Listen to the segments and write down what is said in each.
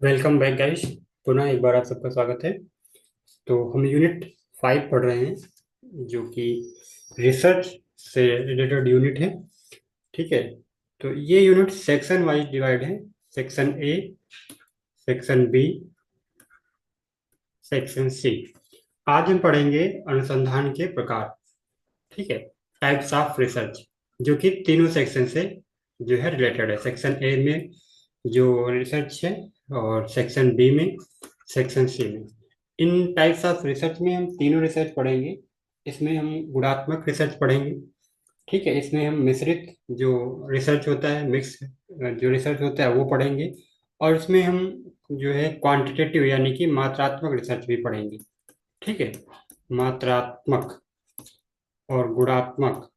Welcome back guys. पुनः एक बार आप सबका स्वागत है। तो हम यूनिट 5 पढ़ रहे हैं जो कि रिसर्च से रिलेटेड यूनिट है। ठीक है। तो ये यूनिट सेक्शन वाइज डिवाइड है। Section A, section B, section C. आज हम पढ़ेंगे अनुसंधान के प्रकार। ठीक है। टाइप्स ऑफ रिसर्च, जो कि तीनों सेक्शन से जो है रिलेटेड है। सेक्शन ए में जो रिसर्च है, और सेक्शन बी में, सेक्शन सी में। इन टाइप्स ऑफ रिसर्च में हम तीनों रिसर्च पढ़ेंगे। इसमें हम गुणात्मक रिसर्च पढ़ेंगे। ठीक है। इसमें हम मिश्रित जो रिसर्च होता है, मिक्स जो रिसर्च होता है वो पढ़ेंगे। और इसमें हम जो है क्वांटिटेटिव यानी कि मात्रात्मक रिसर्च भी पढ़ेंगे। ठीक है। मात्रात्मक और गुणात्मक।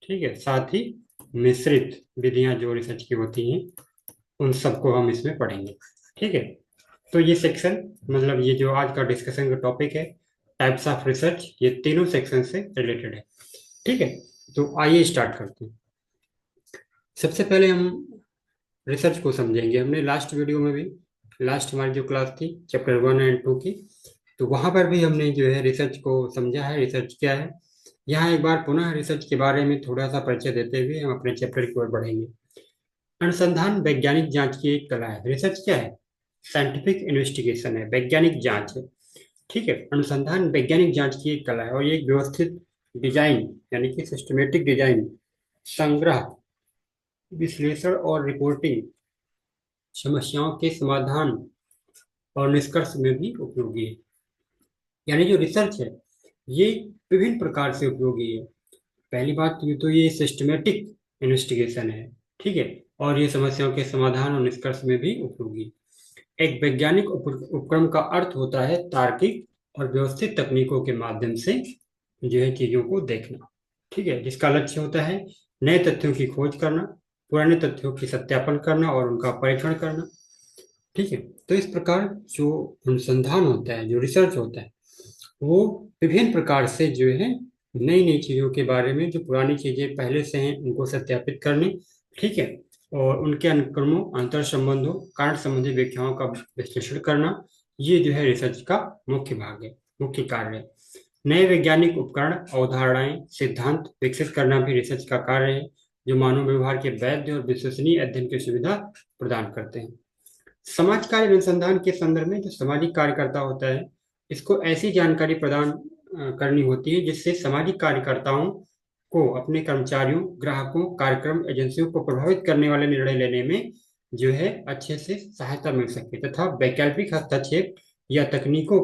ठीक है। साथ ही मिश्रित विधियां जो रिसर्च की होती हैं, उन सबको हम इसमें पढ़ेंगे। ठीक है। तो ये सेक्शन, मतलब ये जो आज का डिस्कशन का टॉपिक है, टाइप्स ऑफ रिसर्च, ये तीनों सेक्शन से रिलेटेड है। ठीक है। तो आइए स्टार्ट करते हैं। सबसे पहले हम रिसर्च को समझेंगे। हमने लास्ट वीडियो में भी, लास्ट हमारी जो क्लास थी चैप्टर 1 और 2 की, तो वहां पर भी हमने जो है रिसर्च को समझा है, रिसर्च क्या है। यहाँ एक बार पुनः रिसर्च के बारे में थोड़ा सा परिचय देते हुए हम अपने चैप्टर की ओर बढ़ेंगे। अनुसंधान वैज्ञानिक जांच की एक कला है। रिसर्च क्या है? साइंटिफिक इन्वेस्टिगेशन है, वैज्ञानिक जांच है। ठीक है। अनुसंधान वैज्ञानिक जांच की एक कला है, और ये एक व्यवस्थित डिजाइन यानी कि सिस्टमेटिक डिजाइन, संग्रह, विश्लेषण और रिपोर्टिंग, समस्याओं के समाधान और निष्कर्ष में भी उपयोगी है। यानी जो रिसर्च है, ये विभिन्न प्रकार से उपयोगी है। पहली बात तो ये सिस्टमेटिक इन्वेस्टिगेशन है। ठीक है। और ये समस्याओं के समाधान और निष्कर्ष में भी उपयोगी है। एक वैज्ञानिक उपक्रम का अर्थ होता है तार्किक और व्यवस्थित तकनीकों के माध्यम से जो है चीजों को देखना। ठीक है। जिसका लक्ष्य होता है नए तथ्यों की खोज करना, पुराने तथ्यों की सत्यापन करना और उनका परीक्षण करना। ठीक है। तो इस प्रकार जो अनुसंधान होता है, जो रिसर्च होता है, वो विभिन्न प्रकार से जो है नई नई चीजों के बारे में, जो पुरानी चीजें पहले से हैं उनको सत्यापित करने। ठीक है। और उनके अनुक्रमों, अंतर संबंधों, कारण संबंधी व्याख्याओं का विश्लेषण करना, ये जो है रिसर्च का मुख्य भाग है, मुख्य कार्य है। नए वैज्ञानिक उपकरण, अवधारणाएं, सिद्धांत विकसित करना भी रिसर्च का कार्य है, जो मानव व्यवहार के वैध और विश्वसनीय अध्ययन की सुविधा प्रदान करते हैं। समाज कार्य अनुसंधान के संदर्भ में जो सामाजिक कार्यकर्ता होता है, इसको ऐसी जानकारी प्रदान करनी होती है जिससे सामाजिक कार्यकर्ताओं को अपने कर्मचारियों, ग्राहकों, कार्यक्रम एजेंसियों को प्रभावित करने वाले निर्णय लेने में जो है अच्छे से सहायता मिल सके, तथा वैकल्पिक हस्तक्षेप या तकनीकों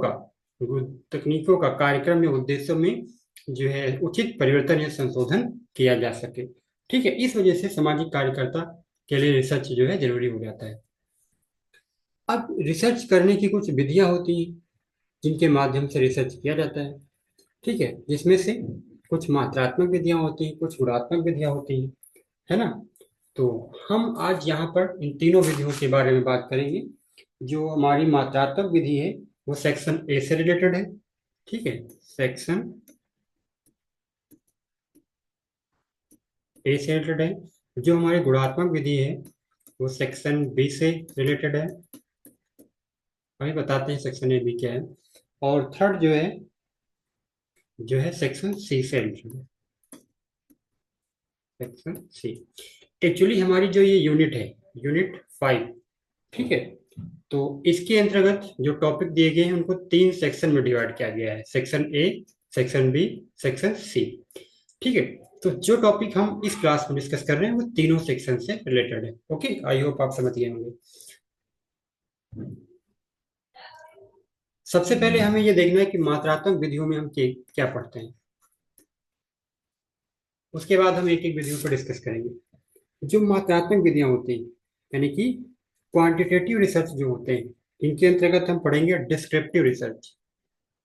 का कार्यक्रम या उद्देश्यों में जो है उचित परिवर्तन या संशोधन किया जा सके। ठीक है। इस वजह से सामाजिक कार्यकर्ता के लिए रिसर्च जो है जरूरी हो जाता है। अब रिसर्च करने की कुछ विधियां होती हैं जिनके माध्यम से रिसर्च किया जाता है। ठीक है। जिसमें से कुछ मात्रात्मक विधियां होती हैं, कुछ गुणात्मक विधियां होती हैं, है ना। तो हम आज यहाँ पर इन तीनों विधियों के बारे में बात करेंगे। जो हमारी मात्रात्मक विधि है, वो सेक्शन ए से रिलेटेड है। ठीक है। सेक्शन ए से रिलेटेड है। जो हमारी गुणात्मक विधि है, वो सेक्शन बी से रिलेटेड है। अभी बताते हैं सेक्शन ए बी क्या है। और थर्ड जो है सेक्शन सी से रिलेटेड है। Section C. एक्चुअली हमारी जो ये यूनिट है, यूनिट 5, ठीक है, तो इसके अंतर्गत जो टॉपिक दिए गए हैं उनको 3 सेक्शन में डिवाइड किया गया है। Section A, section B, section C. ठीक है। तो जो टॉपिक हम इस क्लास में डिस्कस कर रहे हैं वो तीनों सेक्शन से रिलेटेड है। ओके, आई होप आप समझ गए होंगे। सबसे पहले हमें ये देखना है कि मात्रात्मक विधियों में हम क्या पढ़ते हैं। उसके बाद हम एक एक विधियों पर डिस्कस करेंगे। जो मात्रात्मक विधियां होती हैं, यानी कि क्वांटिटेटिव रिसर्च जो होते हैं, इनके अंतर्गत हम पढ़ेंगे डिस्क्रिप्टिव रिसर्च।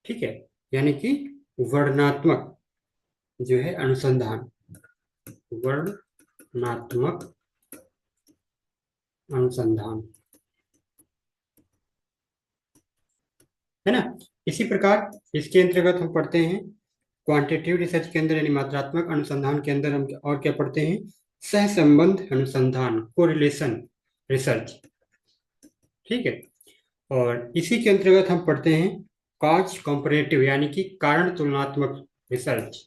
ठीक है। यानी कि वर्णनात्मक जो है अनुसंधान, वर्णनात्मक अनुसंधान, है ना। इसी प्रकार इसके अंतर्गत हम पढ़ते हैं क्वांटिटेटिव रिसर्च के अंदर, यानी मात्रात्मक अनुसंधान के अंदर हम और क्या पढ़ते हैं? सहसंबंध अनुसंधान, कोरिलेशन। रिसर्च। ठीक है, और इसी के अंतर्गत हम पढ़ते हैं कॉज कंपैरेटिव यानी कि कारण तुलनात्मक रिसर्च।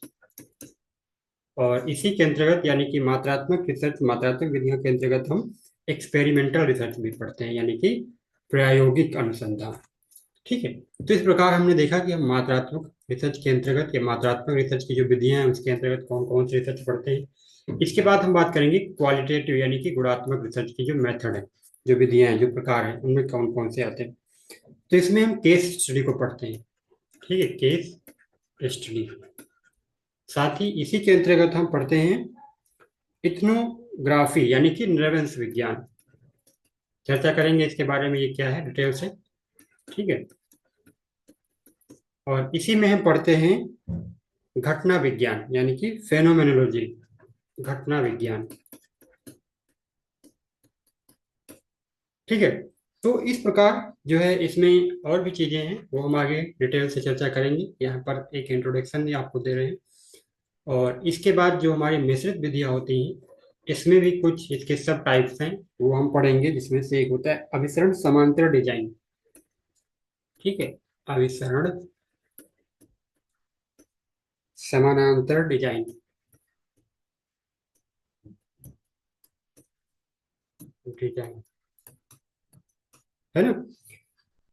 और इसी के अंतर्गत यानी कि मात्रात्मक रिसर्च, मात्रात्मक विधियों के अंतर्गत हम एक्सपेरिमेंटल रिसर्च भी पढ़ते हैं, यानी कि प्रायोगिक अनुसंधान। ठीक है, तो इस प्रकार हमने देखा कि हम मात्रात्मक रिसर्च के अंतर्गत या मात्रात्मक रिसर्च की जो विधियां हैं उसके अंतर्गत कौन कौन सी रिसर्च पढ़ते हैं। इसके बाद हम बात करेंगे क्वालिटेटिव यानी कि गुणात्मक रिसर्च की जो मेथड है, जो विधियां हैं, जो प्रकार हैं, उनमें कौन कौन से आते हैं। तो इसमें हम केस स्टडी को पढ़ते हैं। ठीक है, केस स्टडी। साथ ही इसी के अंतर्गत हम पढ़ते हैं इथनोग्राफी यानी कि नृवंश विज्ञान। चर्चा करेंगे इसके बारे में, ये क्या है डिटेल से। ठीक है, और इसी में हम पढ़ते हैं घटना विज्ञान यानी कि फेनोमेनोलॉजी, घटना विज्ञान। ठीक है, तो इस प्रकार जो है इसमें और भी चीजें हैं, वो हम आगे डिटेल से चर्चा करेंगे। यहाँ पर एक इंट्रोडक्शन भी आपको दे रहे हैं। और इसके बाद जो हमारी मिश्रित विधियां होती हैं, इसमें भी कुछ इसके सब टाइप्स हैं, वो हम पढ़ेंगे। जिसमें से एक होता है अभिसरण समांतर डिजाइन। ठीक है, अभिसरण समानांतर डिजाइन, डिजाइन है ना।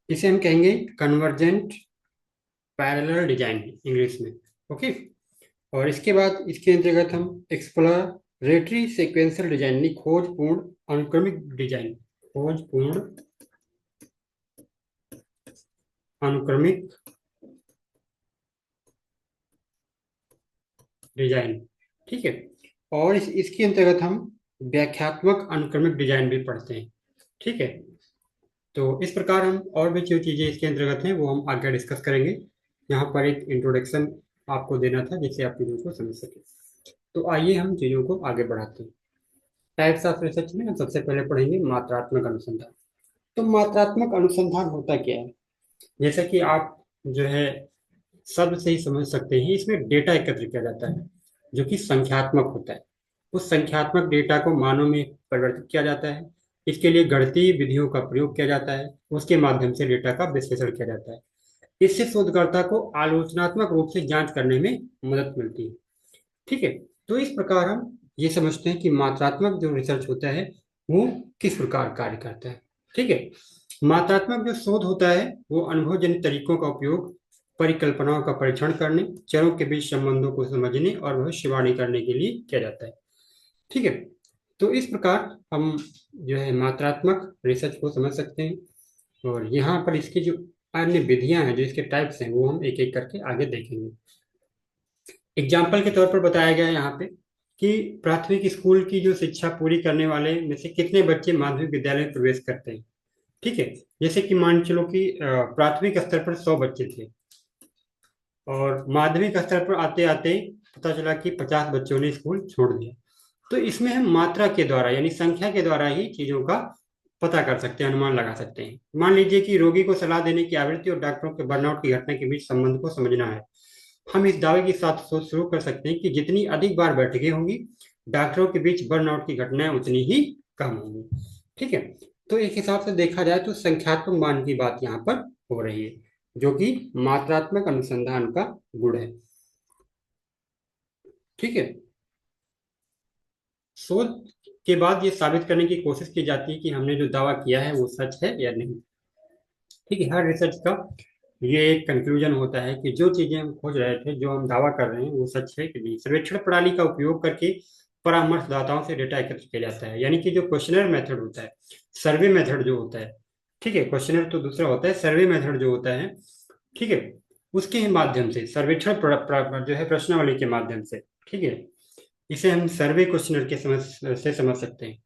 इसे हम कहेंगे कन्वर्जेंट पैरेलल डिजाइन इंग्लिश में। ओके, और इसके बाद इसके अंतर्गत हम एक्सप्लोरेटरी सीक्वेंशियल डिजाइन यानी खोजपूर्ण अनुक्रमिक डिजाइन, खोजपूर्ण अनुक्रमिक डिजाइन। ठीक है, और इसके अंतर्गत हम व्याख्यात्मक अनुक्रमिक डिजाइन भी पढ़ते हैं। ठीक है, तो इस प्रकार हम और भी जो चीजें इसके अंतर्गत हैं वो हम आगे डिस्कस करेंगे। यहाँ पर एक इंट्रोडक्शन आपको देना था जिससे आप चीजों को समझ सके। तो आइए हम चीजों को आगे बढ़ाते हैं। टाइप्स ऑफ रिसर्च में हम सबसे पहले पढ़ेंगे मात्रात्मक अनुसंधान। तो मात्रात्मक अनुसंधान होता क्या है, जैसा कि आप जो है शब्द से ही समझ सकते हैं, इसमें डेटा एकत्र किया जाता है जो कि संख्यात्मक होता है। उस संख्यात्मक डेटा को मानों में परिवर्तित किया जाता है। इसके लिए गणितीय विधियों का प्रयोग किया जाता है, उसके माध्यम से डेटा का विश्लेषण किया जाता है। इससे शोधकर्ता को आलोचनात्मक रूप से जांच करने में मदद मिलती है। ठीक है, तो इस प्रकार हम ये समझते हैं कि मात्रात्मक जो रिसर्च होता है वो किस प्रकार कार्य करता है। ठीक है, मात्रात्मक जो शोध होता है वो अनुभवजन्य तरीकों का उपयोग परिकल्पनाओं का परीक्षण करने, चरों के बीच संबंधों को समझने और भविष्यवाणी करने के लिए किया जाता है। ठीक है, तो इस प्रकार हम जो है मात्रात्मक रिसर्च को समझ सकते हैं। और यहाँ पर इसकी जो अन्य विधियां हैं, जो इसके टाइप्स हैं, वो हम एक एक करके आगे देखेंगे। एग्जाम्पल के तौर पर बताया गया है यहाँ पे कि प्राथमिक स्कूल की जो शिक्षा पूरी करने वाले में से कितने बच्चे माध्यमिक विद्यालय में प्रवेश करते हैं। ठीक है, जैसे कि मान चलो कि प्राथमिक स्तर पर 100 बच्चे थे और माध्यमिक स्तर पर आते आते पता चला कि 50 बच्चों ने स्कूल छोड़ दिया। तो इसमें हम मात्रा के द्वारा यानी संख्या के द्वारा ही चीजों का पता कर सकते हैं, अनुमान लगा सकते हैं। मान लीजिए कि रोगी को सलाह देने की आवृत्ति और डॉक्टरों के बर्नआउट की घटना के बीच संबंध को समझना है। हम इस दावे के साथ सोच शुरू कर सकते हैं कि जितनी अधिक बार बैठकें होंगी, डॉक्टरों के बीच बर्नआउट की घटनाएं उतनी ही कम होंगी। ठीक है, तो एक हिसाब से देखा जाए तो संख्यात्मक मान की बात यहाँ पर हो रही है, जो कि मात्रात्मक अनुसंधान का गुण है। ठीक है, शोध के बाद ये साबित करने की कोशिश की जाती है कि हमने जो दावा किया है वो सच है या नहीं। ठीक है, हर रिसर्च का ये एक कंक्लूजन होता है कि जो चीजें हम खोज रहे थे, जो हम दावा कर रहे हैं, वो सच है कि नहीं। सर्वेक्षण प्रणाली का उपयोग करके परामर्शदाताओं से डेटा एकत्र किया जाता है, यानी कि जो क्वेश्चनर मेथड होता है, सर्वे मेथड जो होता है। ठीक है, क्वेश्चनर तो दूसरा होता है, सर्वे मेथड जो होता है, ठीक है, उसके ही माध्यम से सर्वेक्षण जो है प्रश्नावली के माध्यम से। ठीक है, इसे हम सर्वे क्वेश्चनर के समझ सकते हैं।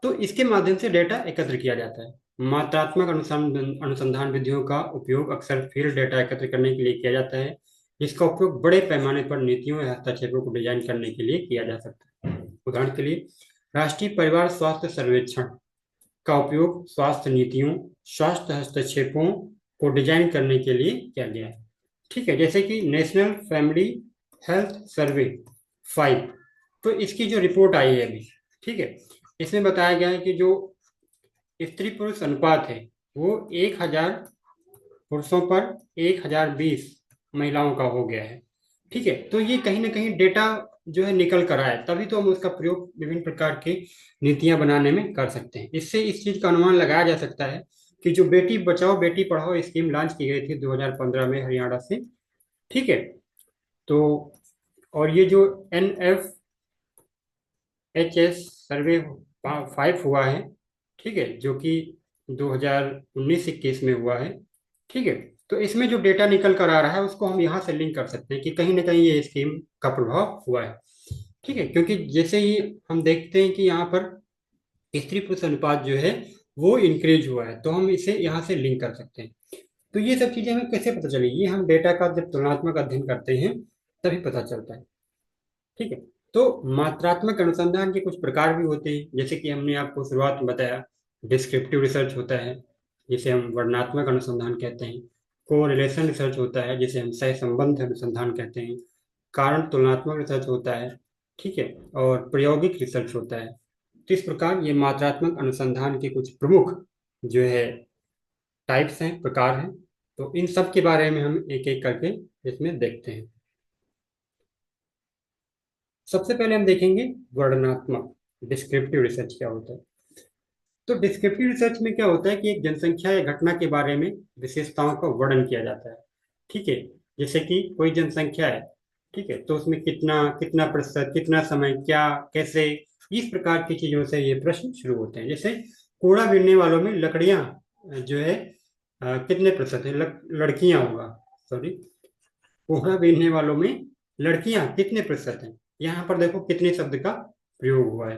तो इसके माध्यम से डेटा एकत्र किया जाता है। मात्रात्मक अनुसंधान अनुसंधान विधियों का उपयोग अक्सर फील्ड डेटा एकत्र करने के लिए किया जाता है, जिसका उपयोग बड़े पैमाने पर नीतियों या हस्तक्षेपों को डिजाइन करने के लिए किया जा सकता है। उदाहरण के लिए राष्ट्रीय परिवार स्वास्थ्य सर्वेक्षण का उपयोग स्वास्थ्य नीतियों, स्वास्थ्य हस्तक्षेपों को डिजाइन करने के लिए किया गया है। ठीक है, जैसे कि नेशनल फैमिली हेल्थ सर्वे 5, तो इसकी जो रिपोर्ट आई है अभी, ठीक है, इसमें बताया गया है कि जो स्त्री पुरुष अनुपात है वो 1000 पुरुषों पर 1020 महिलाओं का हो गया है। ठीक है, तो ये कहीं ना कहीं डेटा जो है निकल कर आए, तभी तो हम उसका प्रयोग विभिन्न प्रकार की नीतियां बनाने में कर सकते हैं। इससे इस चीज का अनुमान लगाया जा सकता है कि जो बेटी बचाओ बेटी पढ़ाओ स्कीम लॉन्च की गई थी 2015 में हरियाणा से। ठीक है, तो और ये जो NFHS सर्वे 5 हुआ है, ठीक है, जो कि 2019-21 में हुआ है। ठीक है, तो इसमें जो डेटा निकल कर आ रहा है उसको हम यहाँ से लिंक कर सकते हैं कि कहीं ना कहीं ये स्कीम का प्रभाव हुआ है। ठीक है, क्योंकि जैसे ही हम देखते हैं कि यहाँ पर स्त्री पुरुष अनुपात जो है वो इंक्रीज हुआ है, तो हम इसे यहाँ से लिंक कर सकते हैं। तो ये सब चीजें हमें कैसे पता चली, ये हम डेटा का जब तुलनात्मक अध्ययन करते हैं तभी पता चलता है। ठीक है, तो मात्रात्मक अनुसंधान के कुछ प्रकार भी होते हैं, जैसे कि हमने आपको शुरुआत में बताया, डिस्क्रिप्टिव रिसर्च होता है जिसे हम वर्णनात्मक अनुसंधान कहते हैं। कोरिलेशन रिसर्च होता है जिसे हम सहसंबंध अनुसंधान कहते हैं। कारण तुलनात्मक रिसर्च होता है। ठीक है, और प्रायोगिक रिसर्च होता है। तो इस प्रकार ये मात्रात्मक अनुसंधान के कुछ प्रमुख जो है टाइप्स हैं, प्रकार हैं। तो इन सब के बारे में हम एक एक करके इसमें देखते हैं। सबसे पहले हम देखेंगे वर्णनात्मक, डिस्क्रिप्टिव रिसर्च क्या होता है। तो डिस्क्रिप्टिव रिसर्च में क्या होता है कि एक जनसंख्या या घटना के बारे में विशेषताओं का वर्णन किया जाता है। ठीक है, जैसे कि कोई जनसंख्या है, ठीक है, तो उसमें कितना कितना प्रतिशत, कितना समय, क्या, कैसे, इस प्रकार की चीजों से ये प्रश्न शुरू होते हैं। जैसे कूड़ा बीनने वालों में लकड़ियां जो है कितने प्रतिशत है, लड़कियां होगा, सॉरी, कोहरा बीनने वालों में लड़कियां कितने प्रतिशत हैं। यहाँ पर देखो कितने शब्द का प्रयोग हुआ है।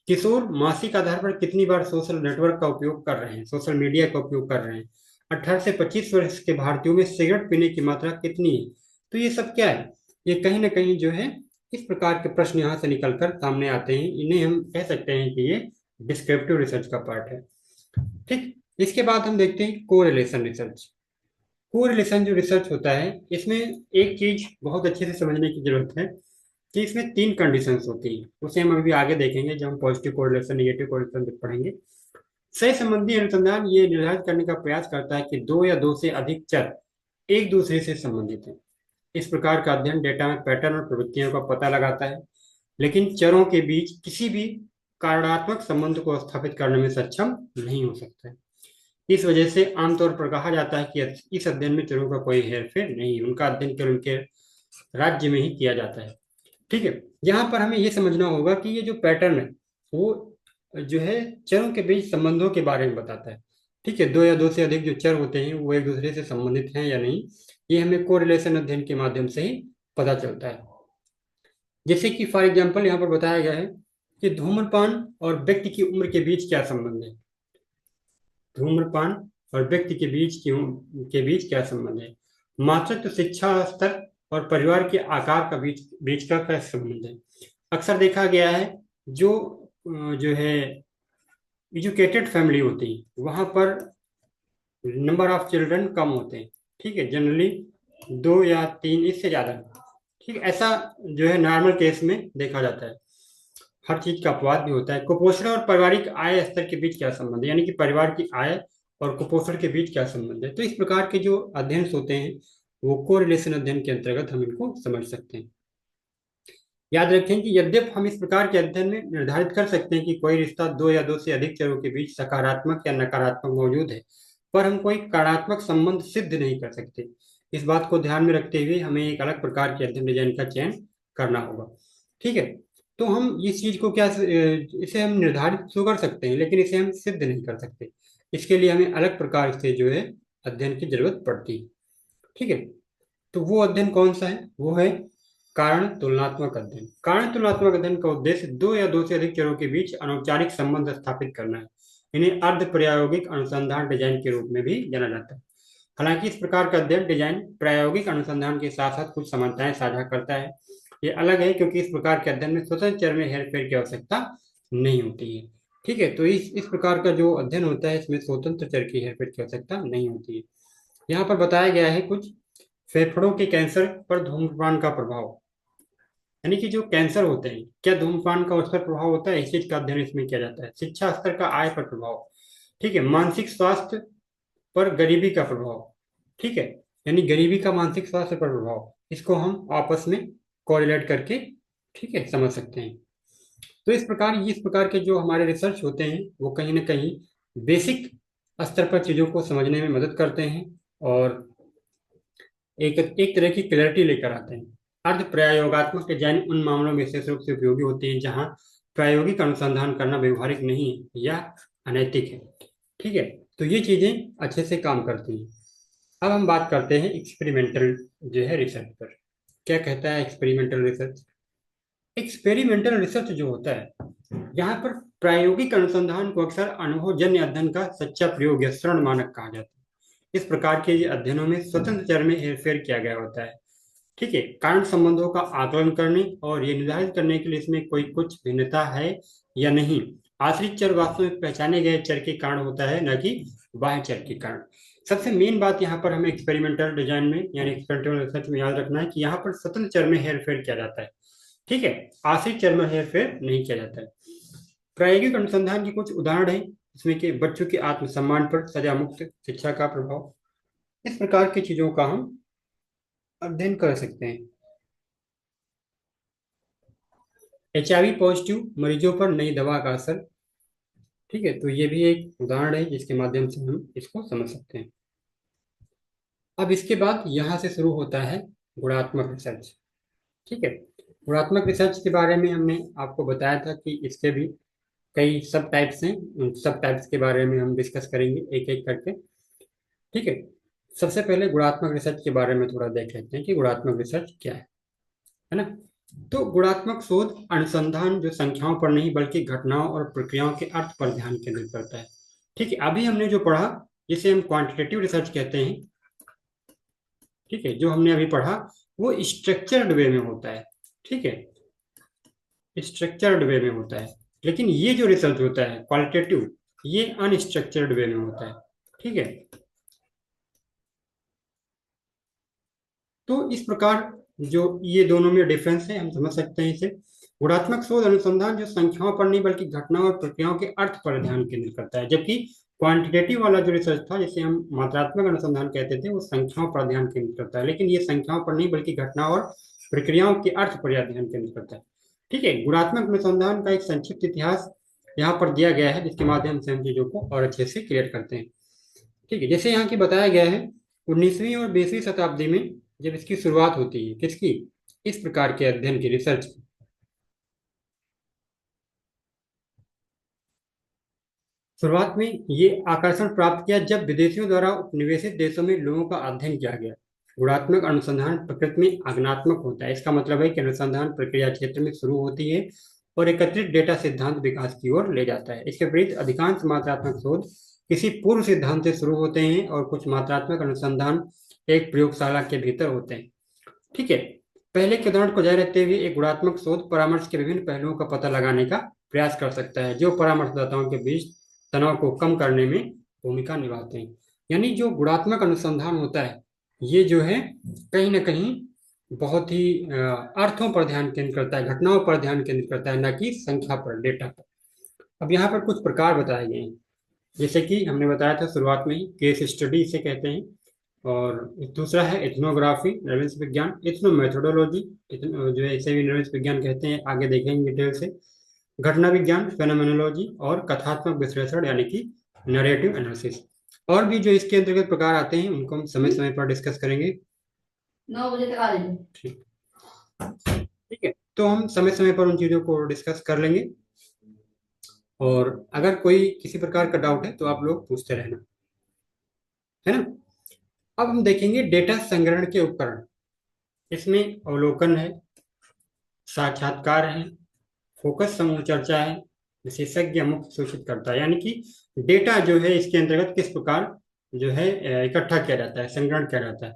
किशोर मासिक आधार पर कितनी बार सोशल नेटवर्क का उपयोग कर रहे हैं, सोशल मीडिया का उपयोग कर रहे हैं। 18 से 25 वर्ष के भारतीयों में सिगरेट पीने की मात्रा कितनी है। तो ये सब क्या है, ये कहीं ना कहीं जो है इस प्रकार के प्रश्न यहाँ से निकलकर सामने आते हैं। इन्हें हम कह सकते हैं कि ये डिस्क्रिप्टिव रिसर्च का पार्ट है। ठीक, इसके बाद हम देखते हैं कोरिलेशन रिसर्च। कोरिलेशन जो रिसर्च होता है, इसमें एक चीज बहुत अच्छे से समझने की जरूरत है कि इसमें 3 कंडीशंस होती हैं। उसे हम अभी आगे देखेंगे जब हम पॉजिटिव कोरिलेशन नेगेटिव कोरिलेशन पढ़ेंगे। सही संबंधी अनुसंधान ये निर्धारित करने का प्रयास करता है कि दो या दो से अधिक चर एक दूसरे से संबंधित हैं। इस प्रकार का अध्ययन डेटा में पैटर्न और प्रवृत्तियों का पता लगाता है, लेकिन चरों के बीच किसी भी कारणात्मक संबंध को स्थापित करने में सक्षम नहीं हो सकता है। इस वजह से आमतौर पर कहा जाता है कि इस अध्ययन में चरों का कोई हेरफेर नहीं, उनका अध्ययन केवल उनके राज्य में ही किया जाता है। ठीक है, यहाँ पर हमें ये समझना होगा कि ये जो पैटर्न है वो जो है चरों के बीच संबंधों के बारे में बताता है। ठीक है, दो या दो से अधिक जो चर होते हैं वो एक दूसरे से संबंधित हैं या नहीं, ये हमें कोरिलेशन अध्ययन के माध्यम से ही पता चलता है। जैसे कि फॉर एग्जाम्पल यहाँ पर बताया गया है कि धूम्रपान और व्यक्ति की उम्र के बीच क्या संबंध है। धूम्रपान और व्यक्ति के बीच क्या संबंध है। मातृत्व शिक्षा स्तर और परिवार के आकार का बीच का क्या संबंध है। अक्सर देखा गया है जो जो है एजुकेटेड फैमिली होती है वहां पर नंबर ऑफ चिल्ड्रन कम होते हैं। ठीक है, जनरली 2 या 3, इससे ज्यादा। ठीक है, ऐसा जो है नॉर्मल केस में देखा जाता है। हर चीज का अपवाद भी होता है। कुपोषण और पारिवारिक आय स्तर के बीच क्या संबंध है, यानी कि परिवार की आय और कुपोषण के बीच क्या संबंध है। तो इस प्रकार के जो अध्ययन होते हैं वो कोरिलेशन अध्ययन के अंतर्गत हम इनको समझ सकते हैं। याद रखें कि यद्यप हम इस प्रकार के अध्ययन में निर्धारित कर सकते हैं कि कोई रिश्ता दो या दो से अधिक चरों के बीच सकारात्मक या नकारात्मक मौजूद है, पर हम कोई कार्यात्मक संबंध सिद्ध नहीं कर सकते। इस बात को ध्यान में रखते हुए हमें एक अलग प्रकार के अध्ययन डिजाइन का चयन करना होगा। ठीक है, तो हम इस चीज को क्या इसे हम निर्धारित तो कर सकते हैं लेकिन इसे हम सिद्ध नहीं कर सकते। इसके लिए हमें अलग प्रकार से जो है अध्ययन की जरूरत पड़ती है। ठीक है, तो वो अध्ययन कौन सा है, वो है कारण तुलनात्मक अध्ययन। कारण तुलनात्मक अध्ययन का उद्देश्य दो या दो से अधिक चरों के बीच अनौपचारिक संबंध स्थापित करना है। इन्हें अर्ध प्रायोगिक अनुसंधान डिजाइन के रूप में भी जाना जाता है। हालांकि इस प्रकार का अध्ययन डिजाइन प्रायोगिक अनुसंधान के साथ साथ कुछ समानताएं साझा करता है। ये अलग है क्योंकि इस प्रकार के अध्ययन में स्वतंत्र चर में हेरफेर की आवश्यकता नहीं होती है। ठीक है, तो इस प्रकार का जो अध्ययन होता है इसमें स्वतंत्र चर की हेरफेर की आवश्यकता नहीं होती है। यहाँ पर बताया गया है कुछ फेफड़ों के कैंसर पर धूम्रपान का प्रभाव, यानी कि जो कैंसर होते हैं क्या धूम्रपान का उस पर प्रभाव होता है, इस चीज का अध्ययन इसमें किया जाता है। शिक्षा स्तर का आय पर प्रभाव, ठीक है, मानसिक स्वास्थ्य पर गरीबी का प्रभाव, ठीक है, यानी गरीबी का मानसिक स्वास्थ्य पर प्रभाव, इसको हम आपस में कोरिलेट करके, ठीक है, समझ सकते हैं। तो इस प्रकार के जो हमारे रिसर्च होते हैं वो कहीं ना कहीं बेसिक स्तर पर चीज़ों को समझने में मदद करते हैं और एक एक तरह की क्लैरिटी लेकर आते हैं। अर्ध प्रयोगात्मक डिजाइन उन मामलों में विशेष रूप से उपयोगी होते हैं जहां प्रायोगिक अनुसंधान करना व्यवहारिक नहीं है या अनैतिक है। ठीक है, तो ये चीजें अच्छे से काम करती हैं। अब हम बात करते हैं एक्सपेरिमेंटल जो है रिसर्च पर। क्या कहता है एक्सपेरिमेंटल रिसर्च? एक्सपेरिमेंटल रिसर्च जो होता है, यहाँ पर प्रायोगिक अनुसंधान को अक्सर अनुभवजन्य अध्ययन का सच्चा प्रयोग या शरण मानक कहा जाता है। इस प्रकार के अध्ययनों में स्वतंत्र चर में हेरफेर किया गया होता है, ठीक है, कारण संबंधों का आकलन करने और ये निर्धारित करने के लिए इसमें कोई कुछ भिन्नता है या नहीं। आश्रित चर वास्तव में पहचाने गए चर के कारण होता है, न कि बाह्य चर के कारण। सबसे मेन बात यहाँ पर हमें एक्सपेरिमेंटल डिजाइन में यानी एक्सपेरिमेंटल रिसर्च में याद रखना है कि यहाँ पर स्वतंत्र चर में हेरफेर किया जाता है, ठीक है, आश्रित चर में हेरफेर नहीं किया जाता है। प्रायोगिक अनुसंधान के कुछ उदाहरण हैं इसमें कि बच्चों के आत्मसम्मान पर सजा मुक्त शिक्षा का प्रभाव। इस प्रकार की चीजों का हम अध्ययन कर सकते हैं। HIV पॉजिटिव मरीजों पर नई दवा का असर, ठीक है, तो ये भी एक उदाहरण है जिसके माध्यम से हम इसको समझ सकते हैं। अब इसके बाद यहाँ से शुरू होता है गुणात्मक रिसर्च, ठीक है। गुणात्मक रिसर्च के बारे में हमने आपको बताया था कि इसके भी कई सब टाइप्स हैं। उन सब टाइप्स के बारे में हम डिस्कस करेंगे एक एक करके, ठीक है। सबसे पहले गुणात्मक रिसर्च के बारे में थोड़ा देख लेते हैं कि गुणात्मक रिसर्च क्या है ना। तो गुणात्मक शोध अनुसंधान जो संख्याओं पर नहीं बल्कि घटनाओं और प्रक्रियाओं के अर्थ पर ध्यान केंद्रित करता है, ठीक है। अभी हमने जो पढ़ा जिसे हम क्वांटिटेटिव रिसर्च कहते हैं, ठीक है, जो हमने अभी पढ़ा वो स्ट्रक्चर्ड वे में होता है, ठीक है, स्ट्रक्चर्ड वे में होता है। लेकिन ये जो रिसर्च होता है क्वालिटेटिव, ये अनस्ट्रक्चर्ड वे में होता है, ठीक है। तो इस प्रकार जो ये दोनों में डिफरेंस है हम समझ सकते हैं इसे। गुणात्मक शोध अनुसंधान जो संख्याओं पर नहीं बल्कि घटनाओं और प्रक्रियाओं के अर्थ पर ध्यान केंद्रित करता है, जबकि क्वांटिटेटिव वाला जो रिसर्च था जिसे हम मात्रात्मक अनुसंधान कहते थे वो संख्याओं पर ध्यान केंद्रित करता है, लेकिन ये संख्याओं पर नहीं बल्कि घटनाओं और प्रक्रियाओं के अर्थ पर ध्यान केंद्रित करता है, ठीक है। गुणात्मक अनुसंधान का एक संक्षिप्त इतिहास यहाँ पर दिया गया है जिसके माध्यम से हम चीजों को और अच्छे से क्लियर करते हैं, ठीक है। जैसे यहाँ की बताया गया है 19वीं और 20वीं शताब्दी में जब इसकी शुरुआत होती है, किसकी, इस प्रकार के अध्ययन की, रिसर्च की, शुरुआत में ये आकर्षण प्राप्त किया जब विदेशियों द्वारा उपनिवेशित देशों में लोगों का अध्ययन किया गया। गुणात्मक अनुसंधान प्रकृति में आगमनात्मक होता है। इसका मतलब है कि अनुसंधान प्रक्रिया क्षेत्र में शुरू होती है और एकत्रित डेटा सिद्धांत विकास की ओर ले जाता है। इसके विपरीत अधिकांश मात्रात्मक शोध किसी पूर्व सिद्धांत से शुरू होते हैं और कुछ मात्रात्मक अनुसंधान एक प्रयोगशाला के भीतर होते हैं, ठीक है। पहले के उदाहरण को जारी रखते हुए एक गुणात्मक शोध परामर्श के विभिन्न पहलुओं का पता लगाने का प्रयास कर सकता है जो परामर्शदाताओं के बीच तनाव को कम करने में भूमिका निभाते हैं। यानी जो गुणात्मक अनुसंधान होता है ये जो है कहीं ना कहीं बहुत ही अर्थों पर ध्यान केंद्रित करता है, घटनाओं पर ध्यान केंद्रित करता है, न कि संख्या पर, डेटा पर। अब यहाँ पर कुछ प्रकार बताए गए हैं, जैसे कि हमने बताया था शुरुआत में ही, केस स्टडी इसे कहते हैं, और दूसरा है एथनोग्राफी, नृवंश विज्ञान, एथनो मेथोडोलॉजी, जो है इसे भी नृवंश विज्ञान कहते हैं, आगे देखेंगे डिटेल से। घटना विज्ञान, फेनोमेनोलॉजी, और कथात्मक विश्लेषण यानी कि नरेटिव एनालिसिस। और भी जो इसके अंतर्गत प्रकार आते हैं उनको हम समय समय पर डिस्कस करेंगे। 9 बजे तक आ जाएंगे, ठीक, ठीक है। तो हम समय समय पर उन चीजों को डिस्कस कर लेंगे और अगर कोई किसी प्रकार का डाउट है तो आप लोग पूछते रहना, है ना। अब हम देखेंगे डेटा संग्रहण के उपकरण। इसमें अवलोकन है, साक्षात्कार है, फोकस समूह चर्चा है, विशेषज्ञ मुख्य सूचित करता है। यानी कि डेटा जो है इसके अंतर्गत किस प्रकार जो है इकट्ठा किया जाता है, संग्रहण किया जाता है।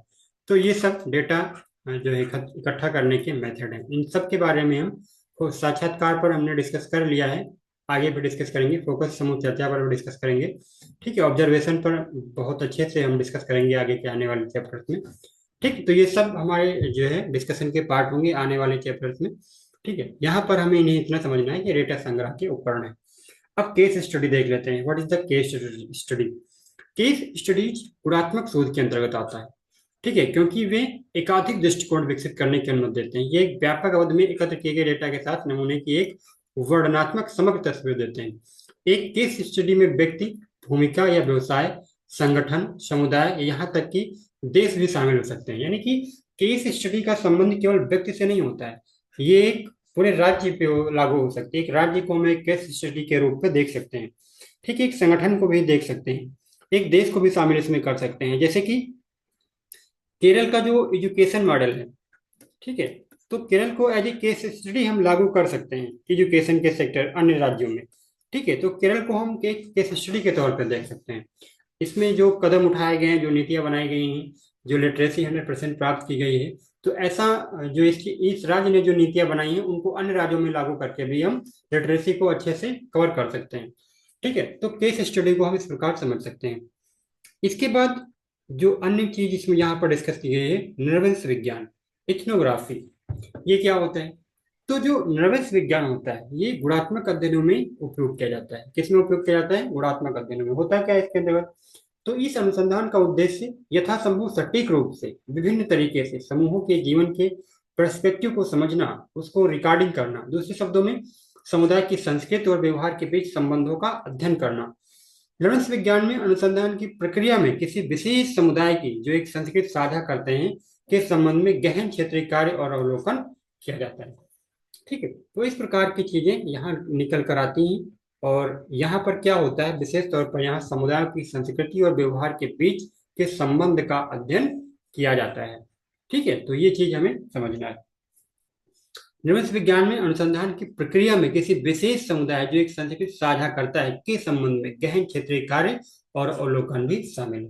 तो ये सब डेटा जो है इकट्ठा करने के मेथड हैं। इन सब के बारे में हम साक्षात्कार पर हमने डिस्कस कर लिया है, आगे भी डिस्कस करेंगे। फोकस समूह चर्चा पर भी डिस्कस करेंगे, ठीक है। ऑब्जर्वेशन पर बहुत अच्छे से हम डिस्कस करेंगे आगे के आने वाले चैप्टर्स में, ठीक। तो ये सब हमारे जो है डिस्कशन के पार्ट होंगे आने वाले चैप्टर्स में, ठीक है। यहाँ पर हमें इन्हें इतना समझना है कि डेटा संग्रह के उपकरण है। अब केस स्टडी देख लेते हैं। What is the case study? Case studies गुणात्मक शोध के अंतर्गत आता है, ठीक है, क्योंकि वे एकाधिक दृष्टिकोण विकसित करने की अनुमति देते हैं। ये एक व्यापक अवधि में एकत्र किए गए डेटा के साथ नमूने की एक वर्णनात्मक समग्र तस्वीर देते हैं। एक केस स्टडी में व्यक्ति, भूमिका या व्यवसाय, संगठन, समुदाय, यहाँ तक कि देश भी शामिल हो सकते हैं। यानी कि केस स्टडी का संबंध केवल व्यक्ति से नहीं होता है, ये एक पूरे राज्य पे लागू हो सकती है। एक राज्य को हम एक केस स्टडी के रूप में देख सकते हैं, ठीक है, एक संगठन को भी देख सकते हैं, एक देश को भी शामिल इसमें कर सकते हैं। जैसे कि केरल का जो एजुकेशन मॉडल है, ठीक है, तो केरल को एज ए केस स्टडी हम लागू कर सकते हैं एजुकेशन के सेक्टर अन्य राज्यों में, ठीक है। तो केरल को हम एक केस स्टडी के तौर पर देख सकते हैं। इसमें जो कदम उठाए गए हैं, जो नीतियां बनाई गई हैं, जो लिटरेसी 100% प्राप्त की गई है, तो ऐसा जो इसकी इस राज्य ने जो नीतियां बनाई हैं उनको अन्य राज्यों में लागू करके भी हम लिटरेसी को अच्छे से कवर कर सकते हैं, ठीक है। तो केस स्टडी को हम इस प्रकार समझ सकते हैं। इसके बाद जो अन्य चीज इसमें यहाँ पर डिस्कस की गई है, नृवंश विज्ञान, इथनोग्राफी, ये क्या होता है? तो जो नृवंश विज्ञान होता है ये गुणात्मक अध्ययनों में उपयोग किया जाता है। किसमें उपयोग किया जाता है? गुणात्मक अध्ययनों में। होता क्या है इसके अंतर्गत? तो इस अनुसंधान का उद्देश्य यथासंभव सटीक रूप से विभिन्न तरीके से समूहों के जीवन के पर्सपेक्टिव को समझना, उसको रिकॉर्डिंग करना, दूसरे शब्दों में समुदाय की संस्कृति और व्यवहार के बीच संबंधों का अध्ययन करना। नृवंश विज्ञान में अनुसंधान की प्रक्रिया में किसी विशेष समुदाय की जो एक संस्कृति साझा करते हैं के संबंध में गहन क्षेत्रीय कार्य और अवलोकन किया जाता है, ठीक है। तो इस प्रकार की चीजें यहाँ निकल कर आती हैं। और यहाँ पर क्या होता है, विशेष तौर पर यहाँ समुदाय की संस्कृति और व्यवहार के बीच के संबंध का अध्ययन किया जाता है, ठीक है। तो ये चीज हमें समझना है। नृवंश विज्ञान में अनुसंधान की प्रक्रिया में किसी विशेष समुदाय जो एक संस्कृति साझा करता है के संबंध में गहन क्षेत्रीय कार्य और अवलोकन भी शामिल है।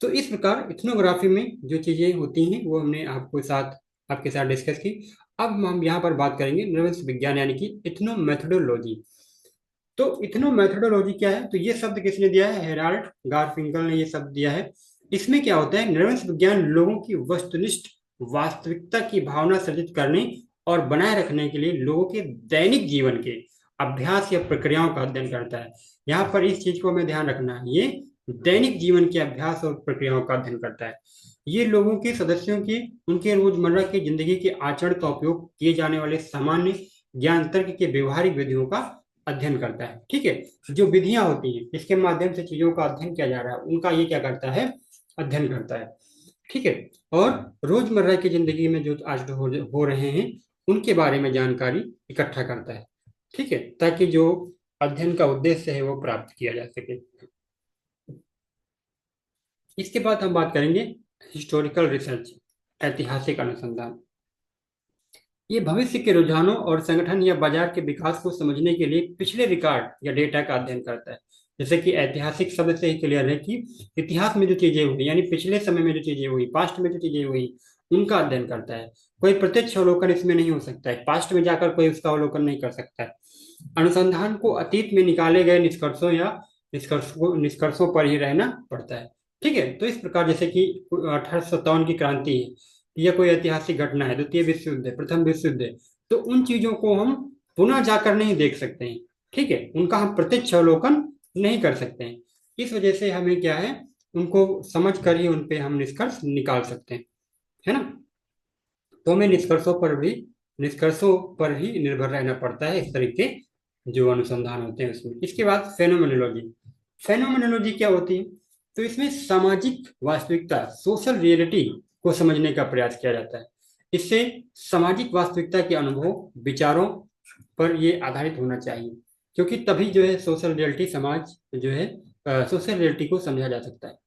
तो इस प्रकार इथनोग्राफी में जो चीजें होती हैं वो हमने आपके साथ डिस्कस की। अब हम यहाँ पर बात करेंगे नृवंश विज्ञान यानी कि इथनो मेथोडोलॉजी। तो इथनो मेथोडोलॉजी क्या है? तो ये शब्द किसने दिया है? हेराल्ड गारफिंकल ने ये शब्द दिया है। इसमें क्या होता है? नृवंश विज्ञान लोगों की वस्तुनिष्ठ वास्तविकता की भावना सृजित करने और बनाए रखने के लिए लोगों के दैनिक जीवन के अभ्यास या प्रक्रियाओं का अध्ययन करता है। यहाँ पर इस चीज को हमें ध्यान रखना है, ये दैनिक जीवन के अभ्यास और प्रक्रियाओं का अध्ययन करता है। ये लोगों के सदस्यों की उनके रोजमर्रा की जिंदगी के आचरण का उपयोग किए जाने वाले सामान्य ज्ञान तर्क के व्यवहारिक विधियों का अध्ययन करता है, ठीक है। जो विधियां होती हैं इसके माध्यम से चीजों का अध्ययन किया जा रहा है उनका ये क्या करता है? अध्ययन करता है, ठीक है। और रोजमर्रा की जिंदगी में जो आज हो रहे हैं उनके बारे में जानकारी इकट्ठा करता है, ठीक है, ताकि जो अध्ययन का उद्देश्य है वो प्राप्त किया जा सके। इसके बाद हम बात करेंगे हिस्टोरिकल रिसर्च, ऐतिहासिक अनुसंधान। ये भविष्य के रुझानों और संगठन या बाजार के विकास को समझने के लिए पिछले रिकॉर्ड या डेटा का अध्ययन करता है। जैसे कि ऐतिहासिक शब्द से ही क्लियर है कि इतिहास में जो चीजें हुई यानी पिछले समय में जो चीजें हुई, पास्ट में जो चीजें हुई, उनका अध्ययन करता है। कोई प्रत्यक्ष अवलोकन इसमें नहीं हो सकता है, पास्ट में जाकर कोई उसका अवलोकन नहीं कर सकता है। अनुसंधान को अतीत में निकाले गए निष्कर्षों या निष्कर्षों पर ही रहना पड़ता है, ठीक है। तो इस प्रकार जैसे कि 1857 की क्रांति है, यह कोई ऐतिहासिक घटना है, द्वितीय विश्व युद्ध है, प्रथम विश्व युद्ध है, तो उन चीजों को हम पुनः जाकर नहीं देख सकते हैं, ठीक है, उनका हम प्रत्यक्ष अवलोकन नहीं कर सकते हैं। इस वजह से हमें क्या है, उनको समझ कर ही उन पे हम निष्कर्ष निकाल सकते हैं, है ना। तो हमें निष्कर्षों पर ही निर्भर रहना पड़ता है इस तरीके जो अनुसंधान होते हैं उसमें। इसके बाद फेनोमेनोलॉजी। फेनोमेनोलॉजी क्या होती है? तो इसमें सामाजिक वास्तविकता, सोशल रियलिटी को समझने का प्रयास किया जाता है। इससे सामाजिक वास्तविकता के अनुभव, विचारों पर ये आधारित होना चाहिए, क्योंकि तभी जो है सोशल रियलिटी, समाज जो है सोशल रियलिटी को समझा जा सकता है।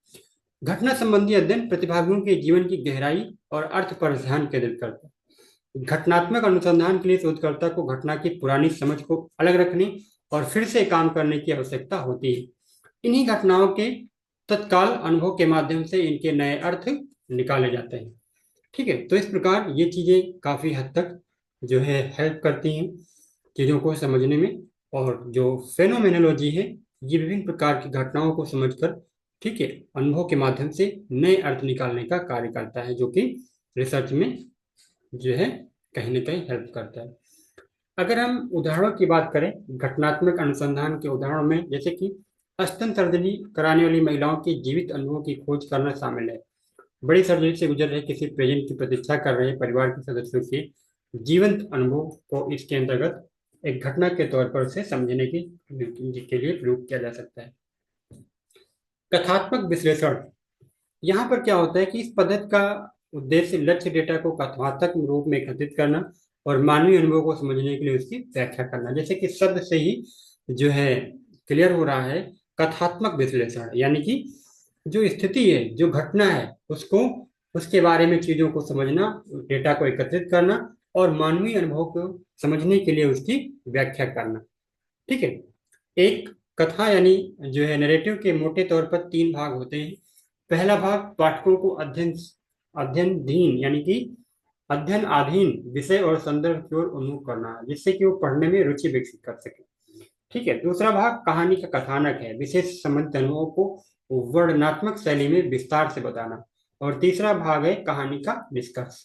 घटना संबंधी अध्ययन प्रतिभागियों के जीवन की गहराई और अर्थ पर ध्यान केंद्रित करता है। घटनात्मक अनुसंधान के लिए शोधकर्ता को घटना की पुरानी समझ को अलग रखने और फिर से काम करने की आवश्यकता होती है। इन्हीं घटनाओं के तत्काल अनुभव के माध्यम से इनके नए अर्थ निकाले जाते हैं, ठीक है। तो इस प्रकार ये चीजें काफी हद तक जो है हेल्प करती हैं चीजों को समझने में। और जो फेनोमेनोलॉजी है ये विभिन्न प्रकार की घटनाओं को समझकर, ठीक है, अनुभव के माध्यम से नए अर्थ निकालने का कार्य करता है, जो कि रिसर्च में जो है कहीं ना कहीं हेल्प करता है। अगर हम उदाहरणों की बात करें, घटनात्मक अनुसंधान के उदाहरणों में जैसे कि स्तन सर्जरी कराने वाली महिलाओं के जीवित अनुभवों की खोज करना शामिल है। बड़ी सर्जरी से गुजर रहे किसी पेशेंट की प्रतीक्षा कर रहे परिवार के सदस्यों के जीवंत अनुभव को इसके अंतर्गत एक घटना के तौर पर उसे समझने की के लिए प्रयोग किया जा सकता है। कथात्मक विश्लेषण, यहाँ पर क्या होता है कि इस पद्धति का उद्देश्य लक्ष्य डेटा को कथात्मक रूप में एकत्रित करना और मानवीय अनुभव को समझने के लिए उसकी व्याख्या करना। जैसे कि शब्द से ही जो है क्लियर हो रहा है, कथात्मक विश्लेषण यानी कि जो स्थिति है, जो घटना है, उसको उसके बारे में चीजों को समझना, डेटा को एकत्रित करना और मानवीय अनुभव को समझने के लिए उसकी व्याख्या करना। ठीक है। एक कथा यानी जो है नरेटिव के मोटे तौर पर तीन भाग होते हैं। पहला भाग पाठकों को अध्ययनधीन यानी कि अध्ययन अधीन विषय और संदर्भ की ओर उन्मुख करना है, जिससे कि वो पढ़ने में रुचि विकसित कर सके। ठीक है। दूसरा भाग कहानी का कथानक है, विशेष संबंधित अनुभवों को वर्णनात्मक शैली में विस्तार से बताना। और तीसरा भाग है कहानी का निष्कर्ष।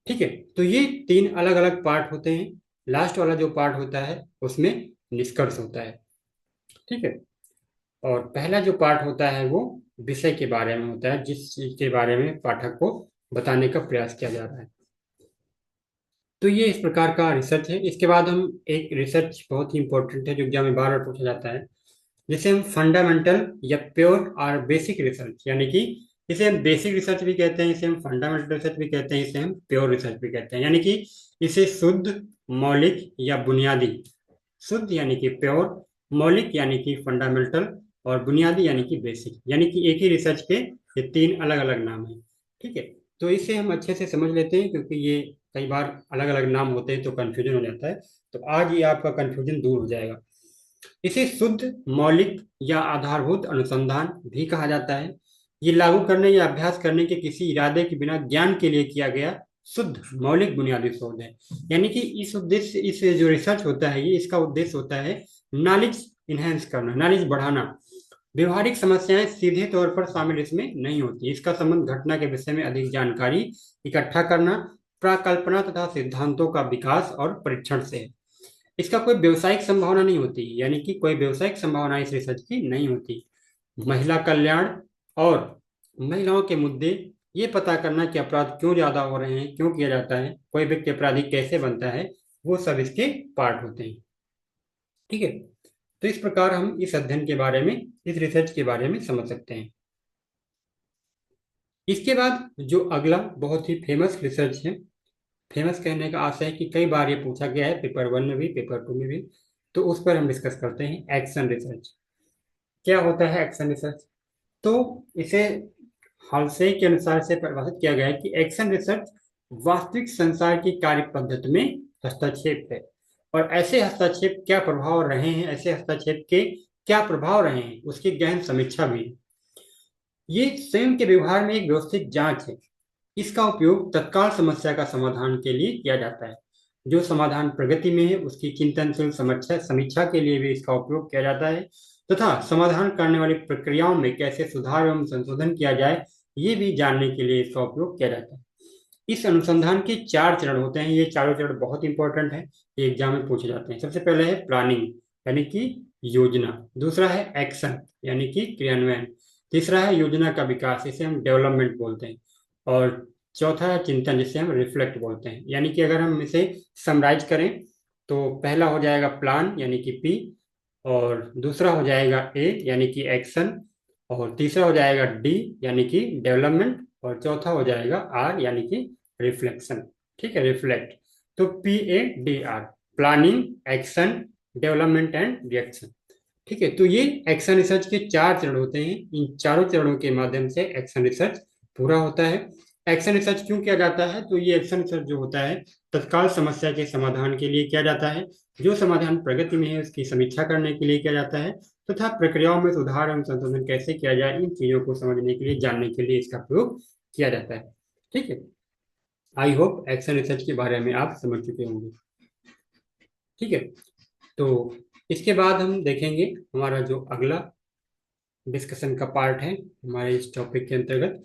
ठीक है। तो ये तीन अलग अलग पार्ट होते हैं। लास्ट वाला जो पार्ट होता है उसमें निष्कर्ष होता है। ठीक है। और पहला जो पार्ट होता है वो विषय के बारे में होता है, जिस चीज के बारे में पाठक को बताने का प्रयास किया जा रहा है। तो ये इस प्रकार का रिसर्च है। इसके बाद हम एक रिसर्च बहुत ही इंपॉर्टेंट है जो एग्जाम में बार बार पूछा जाता है, जिसे हम फंडामेंटल या प्योर और बेसिक रिसर्च यानी कि इसे हम बेसिक रिसर्च भी कहते हैं, इसे हम फंडामेंटल रिसर्च भी कहते हैं, इसे हम प्योर रिसर्च भी कहते हैं। यानी कि इसे शुद्ध, मौलिक या बुनियादी। शुद्ध यानी कि प्योर, मौलिक यानी कि फंडामेंटल और बुनियादी यानी कि बेसिक। यानी कि एक ही रिसर्च के ये तीन अलग अलग नाम हैं। ठीक है। तो इसे हम अच्छे से समझ लेते हैं, क्योंकि ये कई बार अलग अलग नाम होते हैं तो कंफ्यूजन हो जाता है। तो आज ये आपका कंफ्यूजन दूर हो जाएगा। इसे शुद्ध, मौलिक या आधारभूत अनुसंधान भी कहा जाता है। ये लागू करने या अभ्यास करने के किसी इरादे के बिना ज्ञान के लिए किया गया शुद्ध, मौलिक, बुनियादी शोध है। यानी कि इस उद्देश्य, इस जो रिसर्च होता है, ये इसका उद्देश्य होता है नॉलेज इनहेंस करना, नॉलेज बढ़ाना। व्यवहारिक समस्याएं सीधे तौर पर शामिल इसमें नहीं होती। इसका संबंध घटना के विषय में अधिक जानकारी इकट्ठा करना, प्राकल्पना तथा सिद्धांतों का विकास और परीक्षण से है। इसका कोई व्यवसायिक संभावना नहीं होती, यानी कि कोई व्यवसायिक संभावना इस रिसर्च की नहीं होती। महिला कल्याण और महिलाओं के मुद्दे, ये पता करना कि अपराध क्यों ज्यादा हो रहे हैं, क्यों किया जाता है, कोई व्यक्ति अपराधी कैसे बनता है, वो सब इसके पार्ट होते हैं। ठीक है। तो इस प्रकार हम इस अध्ययन के बारे में, इस रिसर्च के बारे में समझ सकते हैं। इसके बाद जो अगला बहुत ही फेमस रिसर्च है, फेमस कहने का आशय है कि कई बार ये पूछा गया है, पेपर 1 में भी, पेपर 2 में भी, तो उस पर हम डिस्कस करते हैं एक्शन रिसर्च। क्या होता है एक्शन रिसर्च? तो इसे हालसे के अनुसार से परिभाषित किया गया है कि एक्शन रिसर्च वास्तविक संसार की कार्य पद्धति में हस्तक्षेप है। और ऐसे हस्तक्षेप क्या प्रभाव रहे हैं, ऐसे हस्तक्षेप के क्या प्रभाव रहे हैं, उसकी गहन समीक्षा भी है। ये स्वयं के व्यवहार में एक व्यवस्थित जांच है। इसका उपयोग तत्काल समस्या का समाधान के लिए किया जाता है। जो समाधान प्रगति में है उसकी चिंतनशील समीक्षा के लिए भी इसका उपयोग किया जाता है, तथा समाधान करने वाली प्रक्रियाओं में कैसे सुधार एवं संशोधन किया जाए, ये भी जानने के लिए इसका उपयोग किया जाता है। इस अनुसंधान के 4 चरण होते हैं। ये चारों चरण बहुत इंपॉर्टेंट है, ये एग्जाम में पूछे जाते हैं। सबसे पहले है प्लानिंग यानी कि योजना। दूसरा है एक्शन यानी कि क्रियान्वयन। तीसरा है योजना का विकास, इसे हम डेवलपमेंट बोलते हैं। और चौथा है चिंतन, जिसे हम रिफ्लेक्ट बोलते हैं। यानी कि अगर हम इसे समराइज करें तो पहला हो जाएगा प्लान यानी कि पी, और दूसरा हो जाएगा ए यानी कि एक्शन, और तीसरा हो जाएगा डी यानी कि डेवलपमेंट, और चौथा हो जाएगा आर यानी कि रिफ्लेक्शन। ठीक है, रिफ्लेक्ट। तो PADR, planning, action, development and reaction. ठीक है। तो ये एक्शन रिसर्च के 4 चरण होते हैं। इन चारों चरणों के माध्यम से एक्शन रिसर्च पूरा होता है। एक्शन रिसर्च क्यों किया जाता है? तो ये एक्शन रिसर्च जो होता है तत्काल समस्या के समाधान के लिए किया जाता है। जो समाधान प्रगति में है उसकी समीक्षा करने के लिए किया जाता है, तथा प्रक्रियाओं में सुधार एवं संशोधन कैसे किया जाए, इन चीजों को समझने के लिए, जानने के लिए इसका प्रयोग किया जाता है। ठीक है। आई होप एक्शन रिसर्च के बारे में आप समझ चुके होंगे। ठीक है। तो इसके बाद हम देखेंगे हमारा जो अगला डिस्कशन का पार्ट है हमारे इस टॉपिक के अंतर्गत,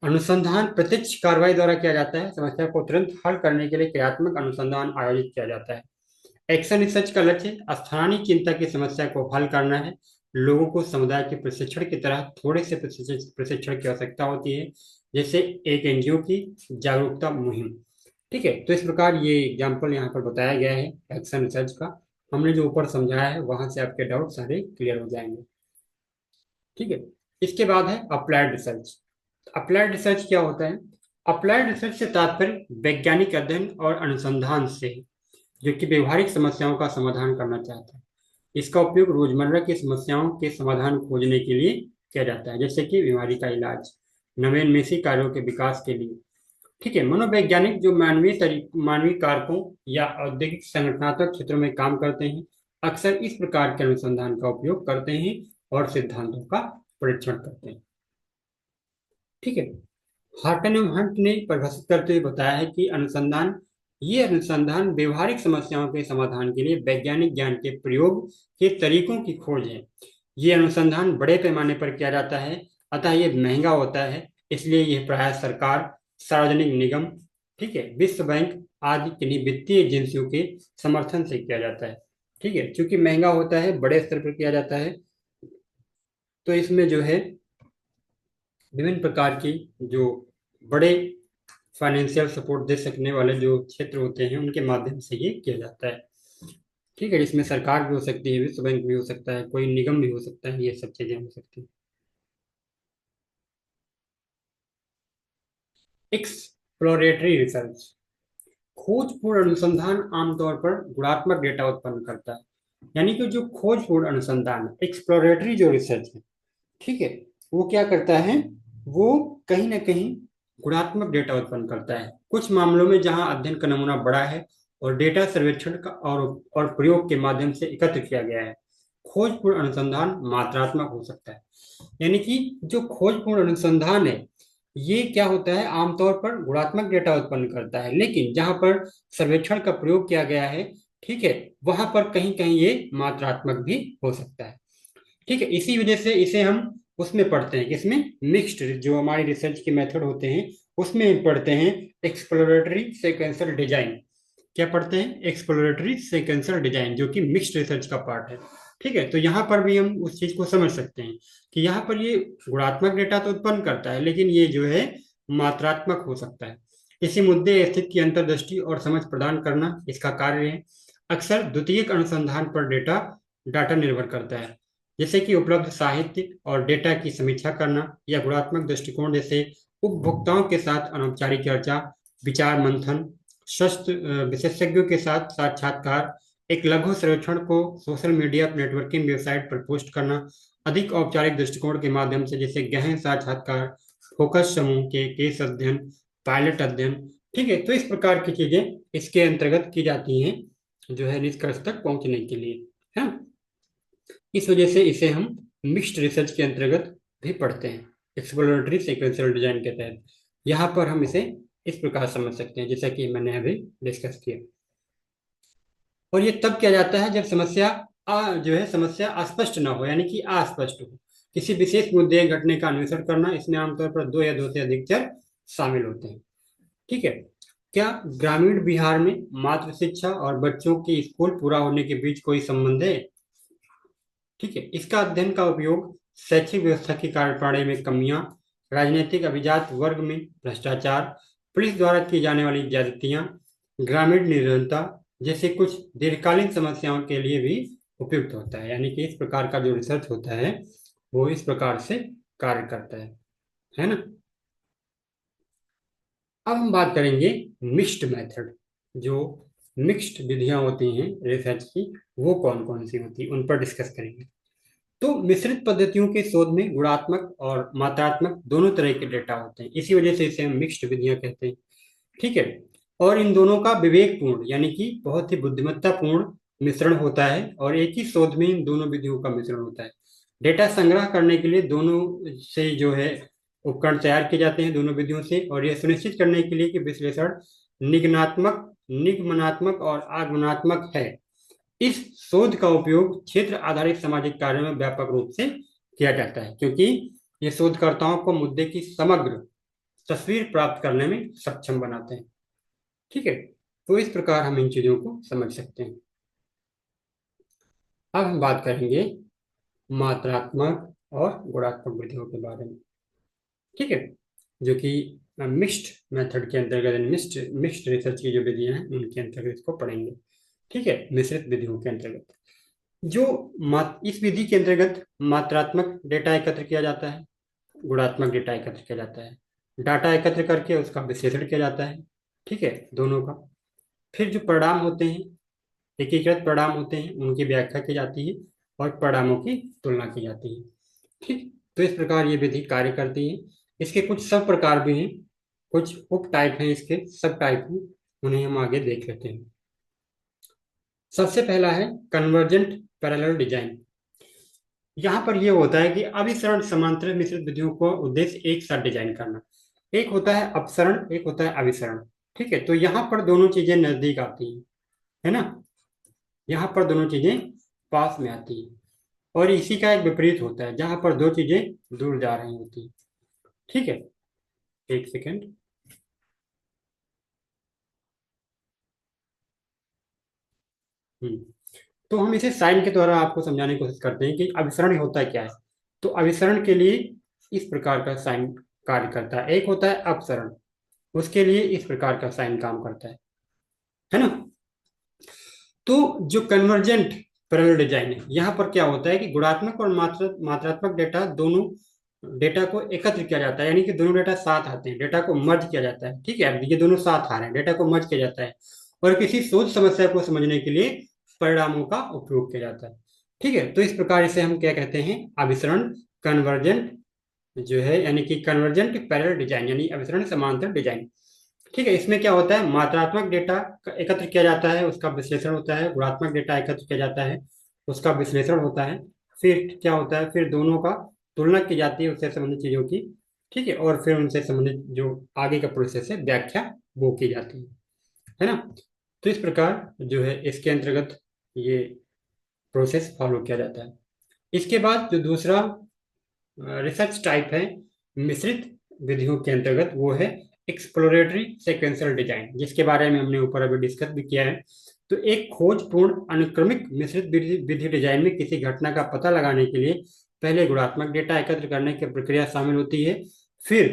अनुसंधान प्रत्यक्ष कार्रवाई द्वारा किया जाता है। समस्या को तुरंत हल करने के लिए क्रियात्मक अनुसंधान आयोजित किया जाता है। एक्शन रिसर्च का लक्ष्य स्थानीय चिंता की समस्या को हल करना है। लोगों को समुदाय के प्रशिक्षण की तरह थोड़े से प्रशिक्षण की आवश्यकता होती है, जैसे एक एनजीओ की जागरूकता मुहिम। ठीक है, तो इस प्रकार ये एग्जाम्पल यहाँ पर बताया गया है एक्शन रिसर्च का। हमने जो ऊपर समझाया है वहां से आपके डाउट सारे क्लियर हो जाएंगे। ठीक है, इसके बाद है अप्लाइड रिसर्च। अप्लाइड रिसर्च क्या होता है? अप्लाइड रिसर्च से तात्पर्य वैज्ञानिक अध्ययन और अनुसंधान से है, जो कि व्यवहारिक समस्याओं का समाधान करना चाहता है। इसका उपयोग रोजमर्रा की समस्याओं के समाधान खोजने के लिए किया जाता है, जैसे कि बीमारी का इलाज, नवेन्मेषी कार्यों के विकास के लिए। ठीक है, मनोवैज्ञानिक जो मानवीय कारकों या औद्योगिक संगठनात्मक क्षेत्रों में काम करते हैं, अक्सर इस प्रकार के अनुसंधान का उपयोग करते हैं और सिद्धांतों का परीक्षण करते हैं। ठीक है, हार्टन एवं हंट ने परिभाषित करते हुए बताया है कि ये अनुसंधान व्यवहारिक समस्याओं के समाधान के लिए वैज्ञानिक ज्ञान के प्रयोग के तरीकों की खोज है। ये अनुसंधान बड़े पैमाने पर किया जाता है, अतः ये महंगा होता है। इसलिए यह प्रायः सरकार, सार्वजनिक निगम, ठीक है, विश्व बैंक आदि किन्हीं वित्तीय एजेंसियों के समर्थन से किया जाता है। ठीक है, क्योंकि महंगा होता है, बड़े स्तर पर किया जाता है, तो इसमें जो है विभिन्न प्रकार की जो बड़े फाइनेंशियल सपोर्ट दे सकने वाले जो क्षेत्र होते हैं उनके माध्यम से ये किया जाता है। ठीक है, इसमें सरकार भी हो सकती है, विश्व बैंक भी हो सकता है, कोई निगम भी हो सकता है, ये सब चीजें हो सकती हैं। एक्सप्लोरेटरी रिसर्च, खोजपूर्ण अनुसंधान आमतौर पर गुणात्मक डेटा उत्पन्न करता है। यानी कि जो खोजपूर्ण अनुसंधान, एक्सप्लोरेटरी जो रिसर्च है, ठीक है, वो क्या करता है? वो कहीं ना कहीं गुणात्मक डेटा उत्पन्न करता है। कुछ मामलों में जहां अध्ययन का नमूना बड़ा है और डेटा सर्वेक्षण का और प्रयोग के माध्यम से एकत्र किया गया है, खोजपूर्ण अनुसंधान मात्रात्मक हो सकता है। यानी कि जो खोजपूर्ण अनुसंधान है, ये क्या होता है? आमतौर पर गुणात्मक डेटा उत्पन्न करता है, लेकिन जहां पर सर्वेक्षण का प्रयोग किया गया है, ठीक है, वहां पर कहीं कहीं ये मात्रात्मक भी हो सकता है। ठीक है, इसी वजह से इसे हम उसमें पढ़ते हैं, किसमें? मिक्स्ड, जो हमारी रिसर्च के मेथड होते हैं उसमें पढ़ते हैं एक्सप्लोरेटरी सेक्वेंशियल डिजाइन। क्या पढ़ते हैं? एक्सप्लोरेटरी सेक्वेंशियल डिजाइन, जो कि मिक्स्ड रिसर्च का पार्ट है। ठीक है, तो यहाँ पर भी हम उस चीज को समझ सकते हैं कि यहाँ पर ये गुणात्मक डेटा तो उत्पन्न करता है, लेकिन ये जो है मात्रात्मक हो सकता है। किसी मुद्दे स्थिति की अंतर्दृष्टि और समझ प्रदान करना इसका कार्य है। अक्सर द्वितीयक अनुसंधान पर डाटा निर्भर करता है, जैसे कि उपलब्ध साहित्य और डेटा की समीक्षा करना, या गुणात्मक दृष्टिकोण जैसे उपभोक्ताओं के साथ अनौपचारिक चर्चा, विचार मंथन, विशेषज्ञों के साथ साक्षात्कार, एक लघु सर्वेक्षण को सोशल मीडिया नेटवर्किंग वेबसाइट पर पोस्ट करना, अधिक औपचारिक दृष्टिकोण के माध्यम से जैसे गहन साक्षात्कार, फोकस समूह के केस अध्ययन, पायलट अध्ययन। ठीक है, तो इस प्रकार की चीजें इसके अंतर्गत की जाती हैं, जो है निष्कर्ष तक पहुंचने के लिए, है। इस वजह से इसे हम मिक्स्ड रिसर्च के अंतर्गत भी पढ़ते हैं, एक्सप्लोरेटरी सीक्वेंशियल डिजाइन के तहत। यहाँ पर हम इसे इस प्रकार समझ सकते हैं, जैसा कि मैंने अभी डिस्कस किया। और ये तब किया जाता है जब जो है समस्या अस्पष्ट ना हो, यानी कि अस्पष्ट हो। किसी विशेष मुद्दे या घटने का अन्वेषण करना, इसमें आमतौर पर दो या दो से अधिक चर शामिल होते हैं। ठीक है, क्या ग्रामीण बिहार में मातृ शिक्षा और बच्चों के स्कूल पूरा होने के बीच कोई संबंध है? ठीक है, इसका अध्ययन का उपयोग शैक्षिक व्यवस्था की कार्यप्रणाली में कमियां, राजनीतिक अभिजात वर्ग में भ्रष्टाचार, पुलिस द्वारा की जाने वाली ज्यादतियां, ग्रामीण निरंतरता जैसे कुछ दीर्घकालीन समस्याओं के लिए भी उपयुक्त होता है। यानी कि इस प्रकार का जो रिसर्च होता है वो इस प्रकार से कार्य करता है ना। अब हम बात करेंगे मिक्स्ड मेथड। जो मिक्स्ड विधियां होती हैं रिसर्च की, वो कौन कौन सी होती है, उन पर डिस्कस करेंगे। तो मिश्रित पद्धतियों के शोध में गुणात्मक और मात्रात्मक दोनों तरह के डेटा होते हैं, इसी वजह से इसे हम मिक्स्ड विधियां कहते हैं। ठीक है, और इन दोनों का विवेकपूर्ण यानी कि बहुत ही बुद्धिमत्तापूर्ण मिश्रण होता है, और एक ही शोध में इन दोनों विधियों का मिश्रण होता है। डेटा संग्रह करने के लिए दोनों से जो है उपकरण तैयार किए जाते हैं, दोनों विधियों से, और यह सुनिश्चित करने के लिए कि विश्लेषण निगमनात्मक, निगमनात्मक और आगमनात्मक है। इस शोध का उपयोग क्षेत्र आधारित सामाजिक कार्यों में व्यापक रूप से किया जाता है, क्योंकि ये शोधकर्ताओं को मुद्दे की समग्र तस्वीर प्राप्त करने में सक्षम बनाते हैं। ठीक है, तो इस प्रकार हम इन चीजों को समझ सकते हैं। अब हम बात करेंगे मात्रात्मक और गुणात्मक विधियों के बारे में। ठीक है, जो कि मिक्स्ड मेथड के अंतर्गत, मिक्स्ड मिक्स्ड रिसर्च की जो विधियां हैं उनके अंतर्गत इसको पढ़ेंगे। ठीक है, मिश्रित विधियों के अंतर्गत जो इस विधि के अंतर्गत मात्रात्मक डेटा एकत्र किया जाता है, गुणात्मक डेटा एकत्र किया जाता है। डाटा एकत्र करके उसका विश्लेषण किया जाता है। ठीक है, दोनों का। फिर जो परिणाम होते हैं, एकीकृत परिणाम होते हैं, उनकी व्याख्या की जाती है और परिणामों की तुलना की जाती है। ठीक, तो इस प्रकार ये विधि कार्य करती है। इसके कुछ सब प्रकार भी हैं, कुछ उप टाइप हैं, इसके सब टाइप हैं, उन्हें हम आगे देख लेते हैं। सबसे पहला है कन्वर्जेंट पैरेलल डिजाइन। यहाँ पर यह होता है कि अभिसरण समांतर मिश्रित विधियों को उद्देश्य एक साथ डिजाइन करना। एक होता है अपसरण, एक होता है अभिसरण। ठीक है, तो यहाँ पर दोनों चीजें नजदीक आती हैं, है ना। यहाँ पर दोनों चीजें पास में आती हैं, और इसी का एक विपरीत होता है जहां पर दो चीजें दूर जा रही होती हैं। ठीक है, एक सेकेंड। हम्म तो हम इसे साइन के द्वारा आपको समझाने की कोशिश करते हैं कि अभिसरण होता है क्या है। तो अभिसरण के लिए इस प्रकार का साइन कार्य करता है। एक होता है अपसरण, उसके लिए इस प्रकार का साइन काम करता है ना। तो जो कन्वर्जेंट पैरेलल डिजाइन है, यहाँ पर क्या होता है कि गुणात्मक और मात्रात्मक डेटा, दोनों डेटा को एकत्र किया जाता है, यानी कि दोनों डेटा साथ आते हैं, डेटा को मर्ज किया जाता है। ठीक है, अब ये दोनों साथ आ रहे हैं, डेटा को मर्ज किया जाता है और किसी शोध समस्या को समझने के लिए परिणामों का उपयोग किया जाता है। ठीक है, तो इस प्रकार इसे हम क्या कहते हैं, अभिसरण कन्वर्जेंट जो है, यानी कि कन्वर्जेंट पैरेलल डिजाइन, यानी अभिसरण समांतर डिजाइन। ठीक है, इसमें क्या होता है, मात्रात्मक डेटा एकत्र किया जाता है, उसका विश्लेषण होता है। गुणात्मक डेटा एकत्र किया जाता है, उसका विश्लेषण होता है। फिर क्या होता है, फिर दोनों का तुलना की जाती है उससे संबंधित चीजों की। ठीक है, और फिर उनसे संबंधित जो आगे का प्रोसेस है, व्याख्या वो की जाती है ना। तो इस प्रकार जो है इसके अंतर्गत ये प्रोसेस फॉलो किया जाता है। इसके बाद जो दूसरा रिसर्च टाइप है मिश्रित विधियों के अंतर्गत, वो है एक्सप्लोरेटरी सेक्वेंशियल डिजाइन, जिसके बारे में हमने ऊपर अभी डिस्कस भी किया है। तो एक खोजपूर्ण अनुक्रमिक मिश्रित विधि विधि डिजाइन में किसी घटना का पता लगाने के लिए पहले गुणात्मक डेटा एकत्र करने की प्रक्रिया शामिल होती है। फिर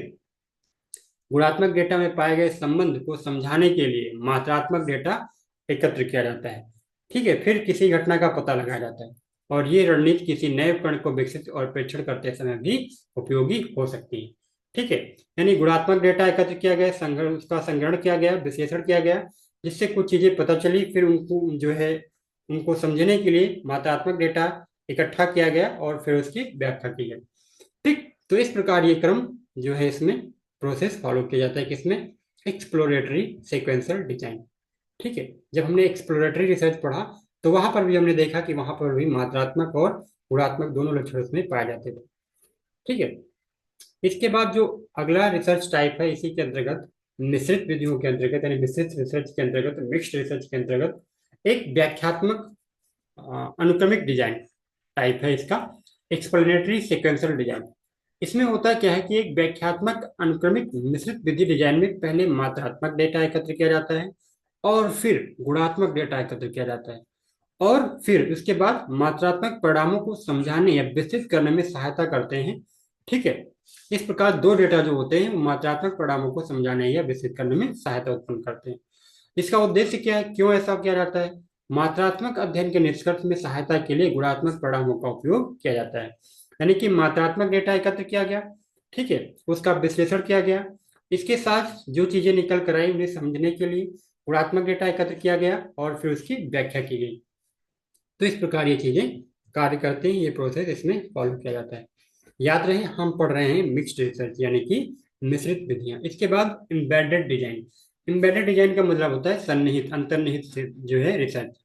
गुणात्मक डेटा में पाए गए संबंध को समझाने के लिए मात्रात्मक डेटा एकत्र किया जाता है। ठीक है, फिर किसी घटना का पता लगाया जाता है, और ये रणनीति किसी नए उपकरण को विकसित और परीक्षण करते समय भी उपयोगी हो सकती है। ठीक है, यानी गुणात्मक डेटा एकत्र किया गया, संग्रह, उसका संग्रहण किया गया, विश्लेषण किया गया, जिससे कुछ चीजें पता चली, फिर उनको जो है उनको समझने के लिए मात्रात्मक डेटा इकट्ठा किया गया और फिर उसकी व्याख्या की गई। ठीक, तो इस प्रकार ये क्रम जो है इसमें प्रोसेस फॉलो किया जाता है, किसमें, एक्सप्लोरेटरी सीक्वेंशियल डिजाइन। ठीक है, जब हमने एक्सप्लोरेटरी रिसर्च पढ़ा तो वहां पर भी हमने देखा कि वहां पर भी मात्रात्मक और गुणात्मक दोनों लक्षण उसमें पाए जाते थे। ठीक है, इसके बाद जो अगला रिसर्च टाइप है इसी के अंतर्गत, मिश्रित विधियों के अंतर्गत, यानी मिश्रित रिसर्च के अंतर्गत, मिक्स्ड रिसर्च के अंतर्गत एक व्याख्यात्मक अनुक्रमिक डिजाइन टाइप है इसका, एक्सप्लेनेटरी सीक्वेंशियल डिजाइन। इसमें होता क्या है कि एक व्याख्यात्मक अनुक्रमिक मिश्रित विधि डिजाइन में पहले मात्रात्मक डेटा एकत्र किया जाता है और फिर गुणात्मक डेटा एकत्र किया जाता है, और फिर उसके बाद मात्रात्मक परिणामों को समझाने या विस्तृत करने में सहायता करते हैं। ठीक है, इस प्रकार दो डेटा जो होते हैं वो मात्रात्मक परिणामों को समझाने या विस्तृत करने में सहायता उत्पन्न करते हैं। इसका उद्देश्य क्या है, क्यों ऐसा किया जाता है, मात्रात्मक अध्ययन के निष्कर्ष में सहायता के लिए गुणात्मक परिणामों का उपयोग किया जाता है। यानी कि मात्रात्मक डेटा एकत्र किया गया, ठीक है, उसका विश्लेषण किया गया, इसके साथ जो चीजें निकल कर आई उन्हें समझने के लिए गुणात्मक डेटा एकत्र किया गया और फिर उसकी व्याख्या की गई। तो इस प्रकार ये चीजें कार्य करते हैं, ये प्रोसेस इसमें फॉलो किया जाता है। याद रहे हम पढ़ रहे हैं मिक्स्ड रिसर्च, यानी कि मिश्रित विधियां। इसके बाद एम्बेडेड डिजाइन। एम्बेडेड डिजाइन का मतलब होता है सन्निहित, अंतर्निहित जो है रिसर्च।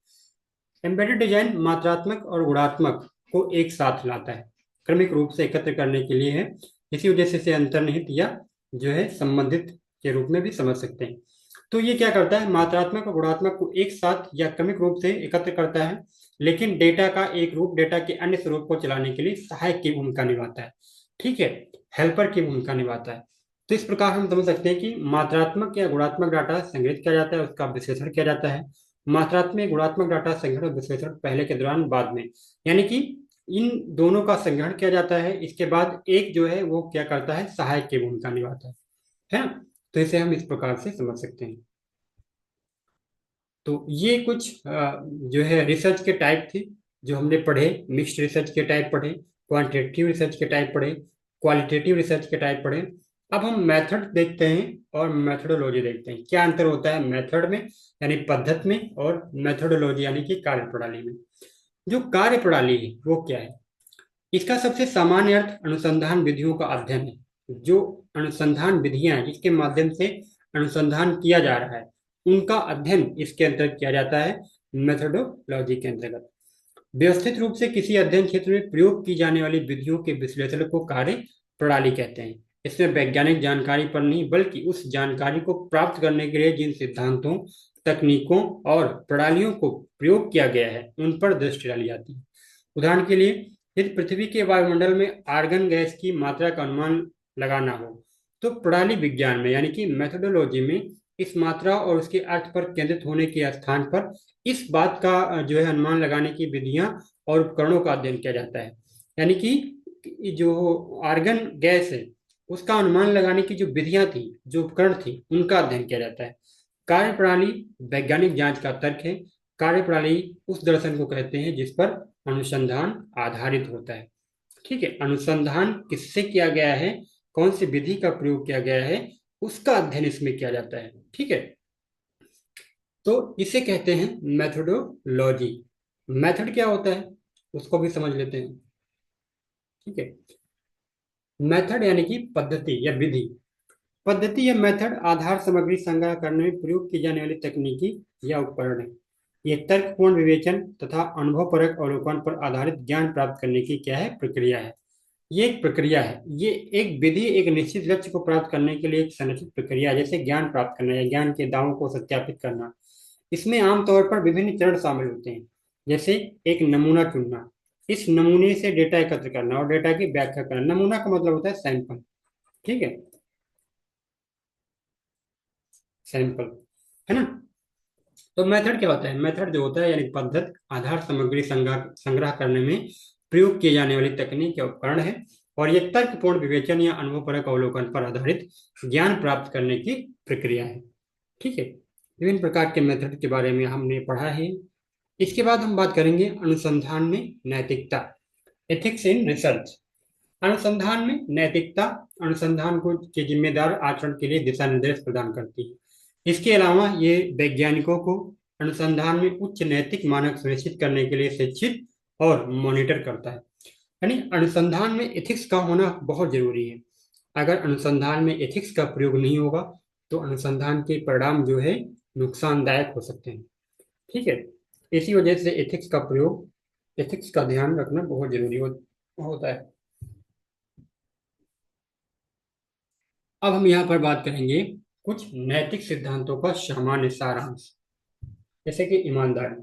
एम्बेडेड डिजाइन मात्रात्मक और गुणात्मक को एक साथ लाता है, क्रमिक रूप से एकत्र करने के लिए है। इसी वजह से इसे अंतर्निहित या जो है संबंधित के रूप में भी समझ सकते हैं। तो ये क्या करता है, मात्रात्मक और गुणात्मक को एक साथ या क्रमिक रूप से एकत्र करता है, लेकिन डेटा का एक रूप डेटा के अन्य स्वरूप को चलाने के लिए सहायक की भूमिका निभाता है। ठीक है, हेल्पर की भूमिका निभाता है। तो इस प्रकार हम समझ सकते हैं कि मात्रात्मक या गुणात्मक डाटा संग्रहित किया जाता है, उसका विश्लेषण किया जाता है। मात्रात्मक गुणात्मक डाटा संग्रहण और विश्लेषण पहले के दौरान बाद में, यानी कि इन दोनों का संग्रहण किया जाता है, इसके बाद एक जो है वो क्या करता है, सहायक की भूमिका निभाता है ना। तो इसे हम इस प्रकार से समझ सकते हैं। तो ये कुछ जो है रिसर्च के टाइप थे जो हमने पढ़े। मिक्स्ड रिसर्च के टाइप पढ़े, क्वांटिटेटिव रिसर्च के टाइप पढ़े, क्वालिटेटिव रिसर्च के टाइप पढ़े। अब हम मेथड देखते हैं और मेथोडोलॉजी देखते हैं। क्या अंतर होता है मेथड में यानी पद्धति में और मेथोडोलॉजी यानी कि कार्यप्रणाली में। जो कार्यप्रणाली है वो क्या है, इसका सबसे सामान्य अर्थ अनुसंधान विधियों का अध्ययन है। जो अनुसंधान विधियां हैं जिसके माध्यम से अनुसंधान किया जा रहा है उनका अध्ययन इसके अंतर्गत किया जाता है, मेथोडोलॉजी के अंतर्गत। व्यवस्थित रूप से किसी अध्ययन क्षेत्र में प्रयोग की जाने वाली विधियों के विश्लेषण को कार्य प्रणाली कहते हैं। इसमें वैज्ञानिक जानकारी पर नहीं बल्कि उस जानकारी को प्राप्त करने के लिए जिन सिद्धांतों, तकनीकों और प्रणालियों को प्रयोग किया गया है उन पर दृष्टि डाली जाती है। उदाहरण के लिए यदि पृथ्वी के वायुमंडल में आर्गन गैस की मात्रा का अनुमान लगाना हो तो प्रणाली विज्ञान में यानी कि मेथोडोलॉजी में इस मात्रा और उसके अर्थ पर केंद्रित होने के स्थान पर इस बात का जो है अनुमान लगाने की विधियां और उपकरणों का अध्ययन किया जाता है। यानी कि जो आर्गन गैस है उसका अनुमान लगाने की जो विधियां थी, जो उपकरण थी, उनका अध्ययन किया जाता है। कार्यप्रणाली वैज्ञानिक जांच का तर्क है। कार्यप्रणाली उस दर्शन को कहते हैं जिस पर अनुसंधान आधारित होता है। ठीक है, अनुसंधान किससे किया गया है, कौन सी विधि का प्रयोग किया गया है, उसका अध्ययन इसमें किया जाता है। ठीक है, तो इसे कहते हैं मेथोडोलॉजी। मेथड क्या होता है उसको भी समझ लेते हैं। ठीक है, मेथड यानी कि पद्धति या विधि। पद्धति या मेथड आधार सामग्री संग्रह करने में प्रयोग की जाने वाली तकनीकी या उपकरण है। ये तर्कपूर्ण विवेचन तथा अनुभवपरक अवलोकन पर आधारित ज्ञान प्राप्त करने की क्या है, प्रक्रिया है। ये एक प्रक्रिया है, ये एक विधि एक निश्चित लक्ष्य को प्राप्त करने के लिए एक संरचित प्रक्रिया है, जैसे ज्ञान प्राप्त करना या ज्ञान के दावों को सत्यापित करना। इसमें आमतौर पर विभिन्न चरण शामिल होते हैं, जैसे एक नमूना चुनना, इस नमूने से डेटा एकत्र करना और डेटा की व्याख्या करना। नमूना का मतलब होता है सैंपल। ठीक है, सैंपल, है ना। तो मेथड क्या होता है, मेथड जो होता है यानी पद्धति आधार सामग्री संग्रह संग्रह करने में प्रयोग किए जाने वाली तकनीक या उपकरण है। और ये तर्कपूर्ण विवेचन या अनुभवपरक अवलोकन पर आधारित ज्ञान प्राप्त करने की प्रक्रिया है। ठीक है, विभिन्न प्रकार के मेथड के बारे में हमने पढ़ा है। इसके बाद हम बात करेंगे अनुसंधान में नैतिकता, एथिक्स इन रिसर्च। अनुसंधान में नैतिकता अनुसंधान को के जिम्मेदार आचरण के लिए दिशा निर्देश प्रदान करती है। इसके अलावा ये वैज्ञानिकों को अनुसंधान में उच्च नैतिक मानक सुनिश्चित करने के लिए शिक्षित और मॉनिटर करता है। यानी अनुसंधान में एथिक्स का होना बहुत जरूरी है। अगर अनुसंधान में एथिक्स का प्रयोग नहीं होगा तो अनुसंधान के परिणाम जो है नुकसानदायक हो सकते हैं। ठीक है, इसी वजह से एथिक्स का प्रयोग, एथिक्स का ध्यान रखना बहुत जरूरी होता है। अब हम यहाँ पर बात करेंगे कुछ नैतिक सिद्धांतों का सामान्य सारांश, जैसे कि ईमानदारी।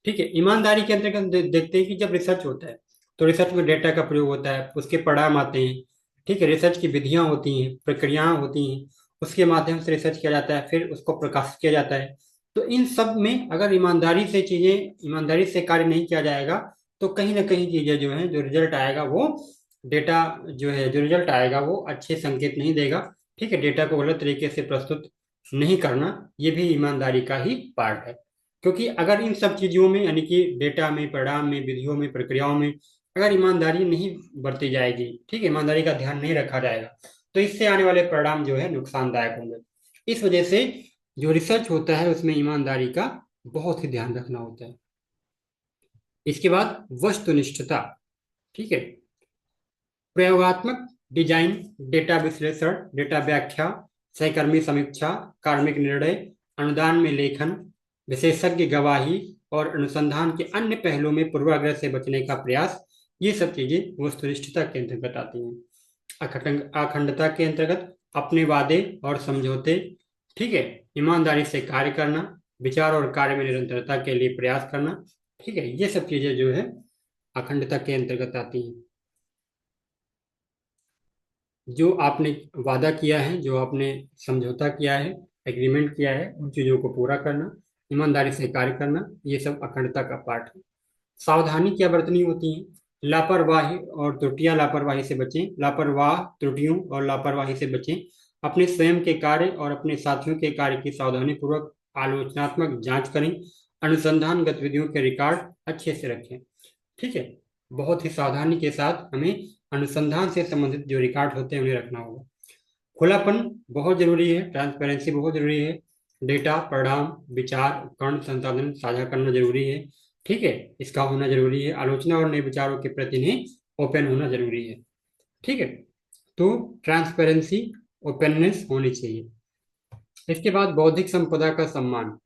ठीक है, ईमानदारी के अंतर्गत देखते हैं कि जब रिसर्च होता है तो रिसर्च में डेटा का प्रयोग होता है, उसके परिणाम आते हैं। ठीक है, रिसर्च की विधियां होती हैं, प्रक्रियाएं होती हैं, उसके माध्यम से रिसर्च किया जाता है, फिर उसको प्रकाशित किया जाता है। तो इन सब में अगर ईमानदारी से कार्य नहीं किया जाएगा तो कहीं ना कहीं चीजें जो है, जो रिजल्ट आएगा वो डेटा जो है, जो रिजल्ट आएगा वो अच्छे संकेत नहीं देगा। ठीक है, डेटा को गलत तरीके से प्रस्तुत नहीं करना ये भी ईमानदारी का ही पार्ट है। क्योंकि अगर इन सब चीजों में यानी कि डेटा में, परिणाम में, विधियों में, प्रक्रियाओं में अगर ईमानदारी नहीं बरती जाएगी, ठीक है, ईमानदारी का ध्यान नहीं रखा जाएगा तो इससे आने वाले परिणाम जो है नुकसानदायक होंगे। इस वजह से जो रिसर्च होता है उसमें ईमानदारी का बहुत ही ध्यान रखना होता है। इसके बाद वस्तुनिष्ठता। ठीक है, प्रयोगात्मक डिजाइन, डेटा विश्लेषण, डेटा व्याख्या, सहकर्मी समीक्षा, कार्मिक निर्णय, अनुदान में लेखन, विशेषज्ञ गवाही और अनुसंधान के अन्य पहलुओं में पूर्वाग्रह से बचने का प्रयास, ये सब चीजें वस्तुनिष्ठता के अंतर्गत आती हैं। अखंडता के अंतर्गत अपने वादे और समझौते, ठीक है, ईमानदारी से कार्य करना, विचार और कार्य में निरंतरता के लिए प्रयास करना। ठीक है, ये सब चीजें जो है अखंडता के अंतर्गत आती हैं। जो आपने वादा किया है, जो आपने समझौता किया है, एग्रीमेंट किया है, उन चीजों को पूरा करना, ईमानदारी से कार्य करना, ये सब अखंडता का पार्ट है। सावधानी क्या बरतनी होती है? लापरवाही और त्रुटियां, लापरवाही से बचें, लापरवाह त्रुटियों और लापरवाही से बचें। अपने स्वयं के कार्य और अपने साथियों के कार्य की सावधानी पूर्वक आलोचनात्मक जांच करें। अनुसंधान गतिविधियों के रिकॉर्ड अच्छे से रखें। ठीक है। बहुत ही सावधानी के साथ हमें अनुसंधान से संबंधित जो रिकॉर्ड होते हैं उन्हें रखना होगा। खुलापन बहुत जरूरी है, ट्रांसपेरेंसी बहुत जरूरी है। डेटा, परिणाम, विचार, उपकरण, संसाधन साझा करना जरूरी है। ठीक है, इसका होना जरूरी है। आलोचना और नए विचारों के प्रति नहीं, ओपन होना जरूरी है। ठीक है, तो ट्रांसपेरेंसी, ओपननेस होनी चाहिए। इसके बाद बौद्धिक संपदा का सम्मान।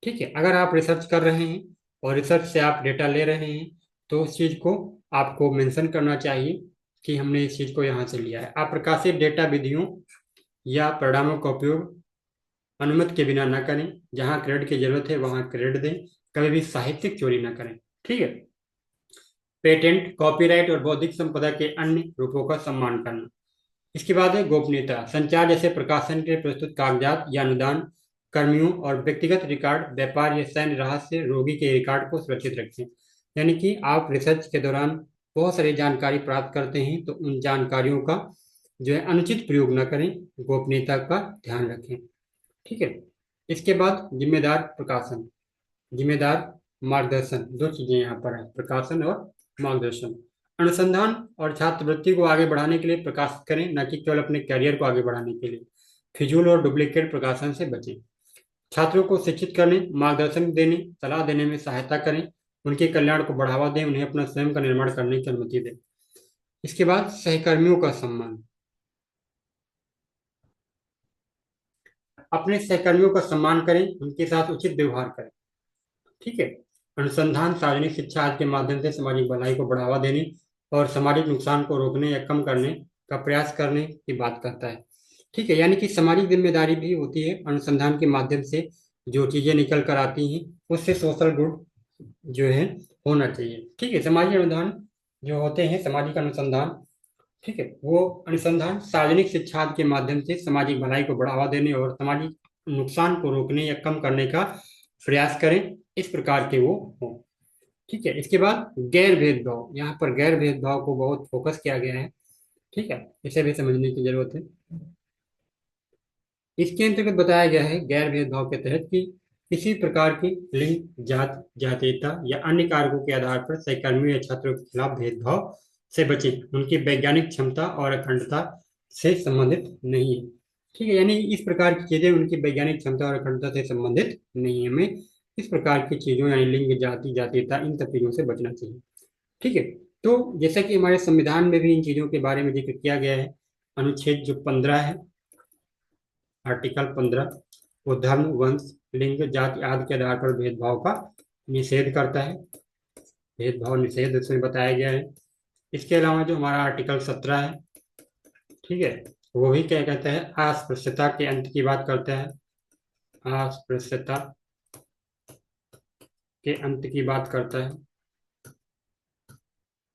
ठीक है, अगर आप रिसर्च कर रहे हैं और रिसर्च से आप डेटा ले रहे हैं तो उस चीज को आपको मेंशन करना चाहिए कि हमने इस चीज को यहाँ से लिया है। आप प्रकाशित डेटा, विधियों या परिणामों का उपयोग अनुमति के बिना न करें। जहाँ क्रेडिट की जरूरत है वहाँ क्रेडिट दें। कभी भी साहित्यिक चोरी न करें। ठीक है। पेटेंट, कॉपीराइट और बौद्धिक संपदा के अन्य रूपों का सम्मान करना। इसके बाद है गोपनीयता। संचार जैसे प्रकाशन के प्रस्तुत कागजात या अनुदान, कर्मियों और व्यक्तिगत रिकॉर्ड, व्यापार या सैन्य रहस्य, रोगी के रिकॉर्ड को सुरक्षित रखें। यानी कि आप रिसर्च के दौरान बहुत सारी जानकारी प्राप्त करते हैं तो उन जानकारियों का जो है अनुचित प्रयोग न करें, गोपनीयता का ध्यान रखें। ठीक है। इसके बाद जिम्मेदार प्रकाशन, जिम्मेदार मार्गदर्शन। दो चीजें यहाँ पर है, प्रकाशन और मार्गदर्शन। अनुसंधान और छात्रवृत्ति को आगे बढ़ाने के लिए प्रकाशित करें, न कि केवल अपने करियर को आगे बढ़ाने के लिए। फिजूल और डुप्लीकेट प्रकाशन से बचें। छात्रों को शिक्षित करने, मार्गदर्शन देने, सलाह देने में सहायता करें। उनके कल्याण को बढ़ावा दें, उन्हें अपना स्वयं का निर्माण करने की अनुमति दें। इसके बाद सहकर्मियों का सम्मान। अपने सहकर्मियों का सम्मान करें, उनके साथ उचित व्यवहार करें। ठीक है। अनुसंधान सार्वजनिक शिक्षा आदि के माध्यम से सामाजिक भलाई को बढ़ावा देने और सामाजिक नुकसान को रोकने या कम करने का प्रयास करने की बात करता है। ठीक है, यानी कि सामाजिक जिम्मेदारी भी होती है। अनुसंधान के माध्यम से जो चीजें निकल कर आती हैं उससे सोशल गुड जो है होना चाहिए। ठीक है, सामाजिक अनुदान जो होते हैं, सामाजिक अनुसंधान, ठीक है, वो अनुसंधान सार्वजनिक शिक्षा के माध्यम से सामाजिक भलाई को बढ़ावा देने और सामाजिक नुकसान को रोकने या कम करने का प्रयास करें, इस प्रकार के वो हो। ठीक है। इसके बाद गैर भेदभाव, यहाँ पर गैर भेदभाव को बहुत फोकस किया गया है। ठीक है, इसे भी समझने की जरूरत है। इसके अंतर्गत बताया गया है गैर भेदभाव के तहत कि किसी प्रकार की लिंग, जात, जातीयता या अन्य कारकों के आधार पर सहकर्मियों या छात्रों के खिलाफ भेदभाव से बचें। उनकी वैज्ञानिक क्षमता और अखंडता से संबंधित नहीं है। ठीक है, यानी इस प्रकार की चीजें उनकी वैज्ञानिक क्षमता और अखंडता से संबंधित नहीं है। हमें इस प्रकार की चीजों यानी लिंग, जाति, जातीयता, इन सब चीजों से बचना चाहिए। ठीक है। तो जैसा कि हमारे संविधान में भी इन चीजों के बारे में जिक्र किया गया है, अनुच्छेद जो 15 है, आर्टिकल 15, वो धर्म, वंश, लिंग, जाति आदि के आधार पर भेदभाव का निषेध करता है। भेदभाव निषेध उसमें बताया गया है। इसके अलावा जो हमारा आर्टिकल 17 है, ठीक है, वो भी क्या कहता है, अस्पृश्यता के अंत की बात करता है। अस्पृश्यता के अंत की बात करता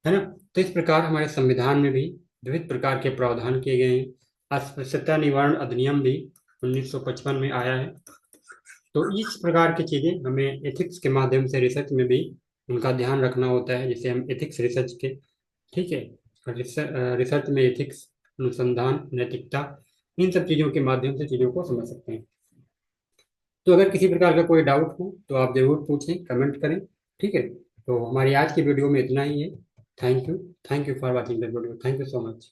है ना। तो इस प्रकार हमारे संविधान में भी विविध प्रकार के प्रावधान किए गए हैं। अस्पृश्यता निवारण अधिनियम भी 1955 में आया है। तो इस प्रकार की चीजें हमें एथिक्स के माध्यम से रिसर्च में भी उनका ध्यान रखना होता है, जिसे हम एथिक्स रिसर्च के, ठीक है, रिसर्च में एथिक्स, अनुसंधान, नैतिकता, इन सब चीजों के माध्यम से चीजों को समझ सकते हैं। तो अगर किसी प्रकार का कोई डाउट हो तो आप जरूर पूछें, कमेंट करें। ठीक है, तो हमारी आज की वीडियो में इतना ही है। Thank you for watching the video. Thank you so much.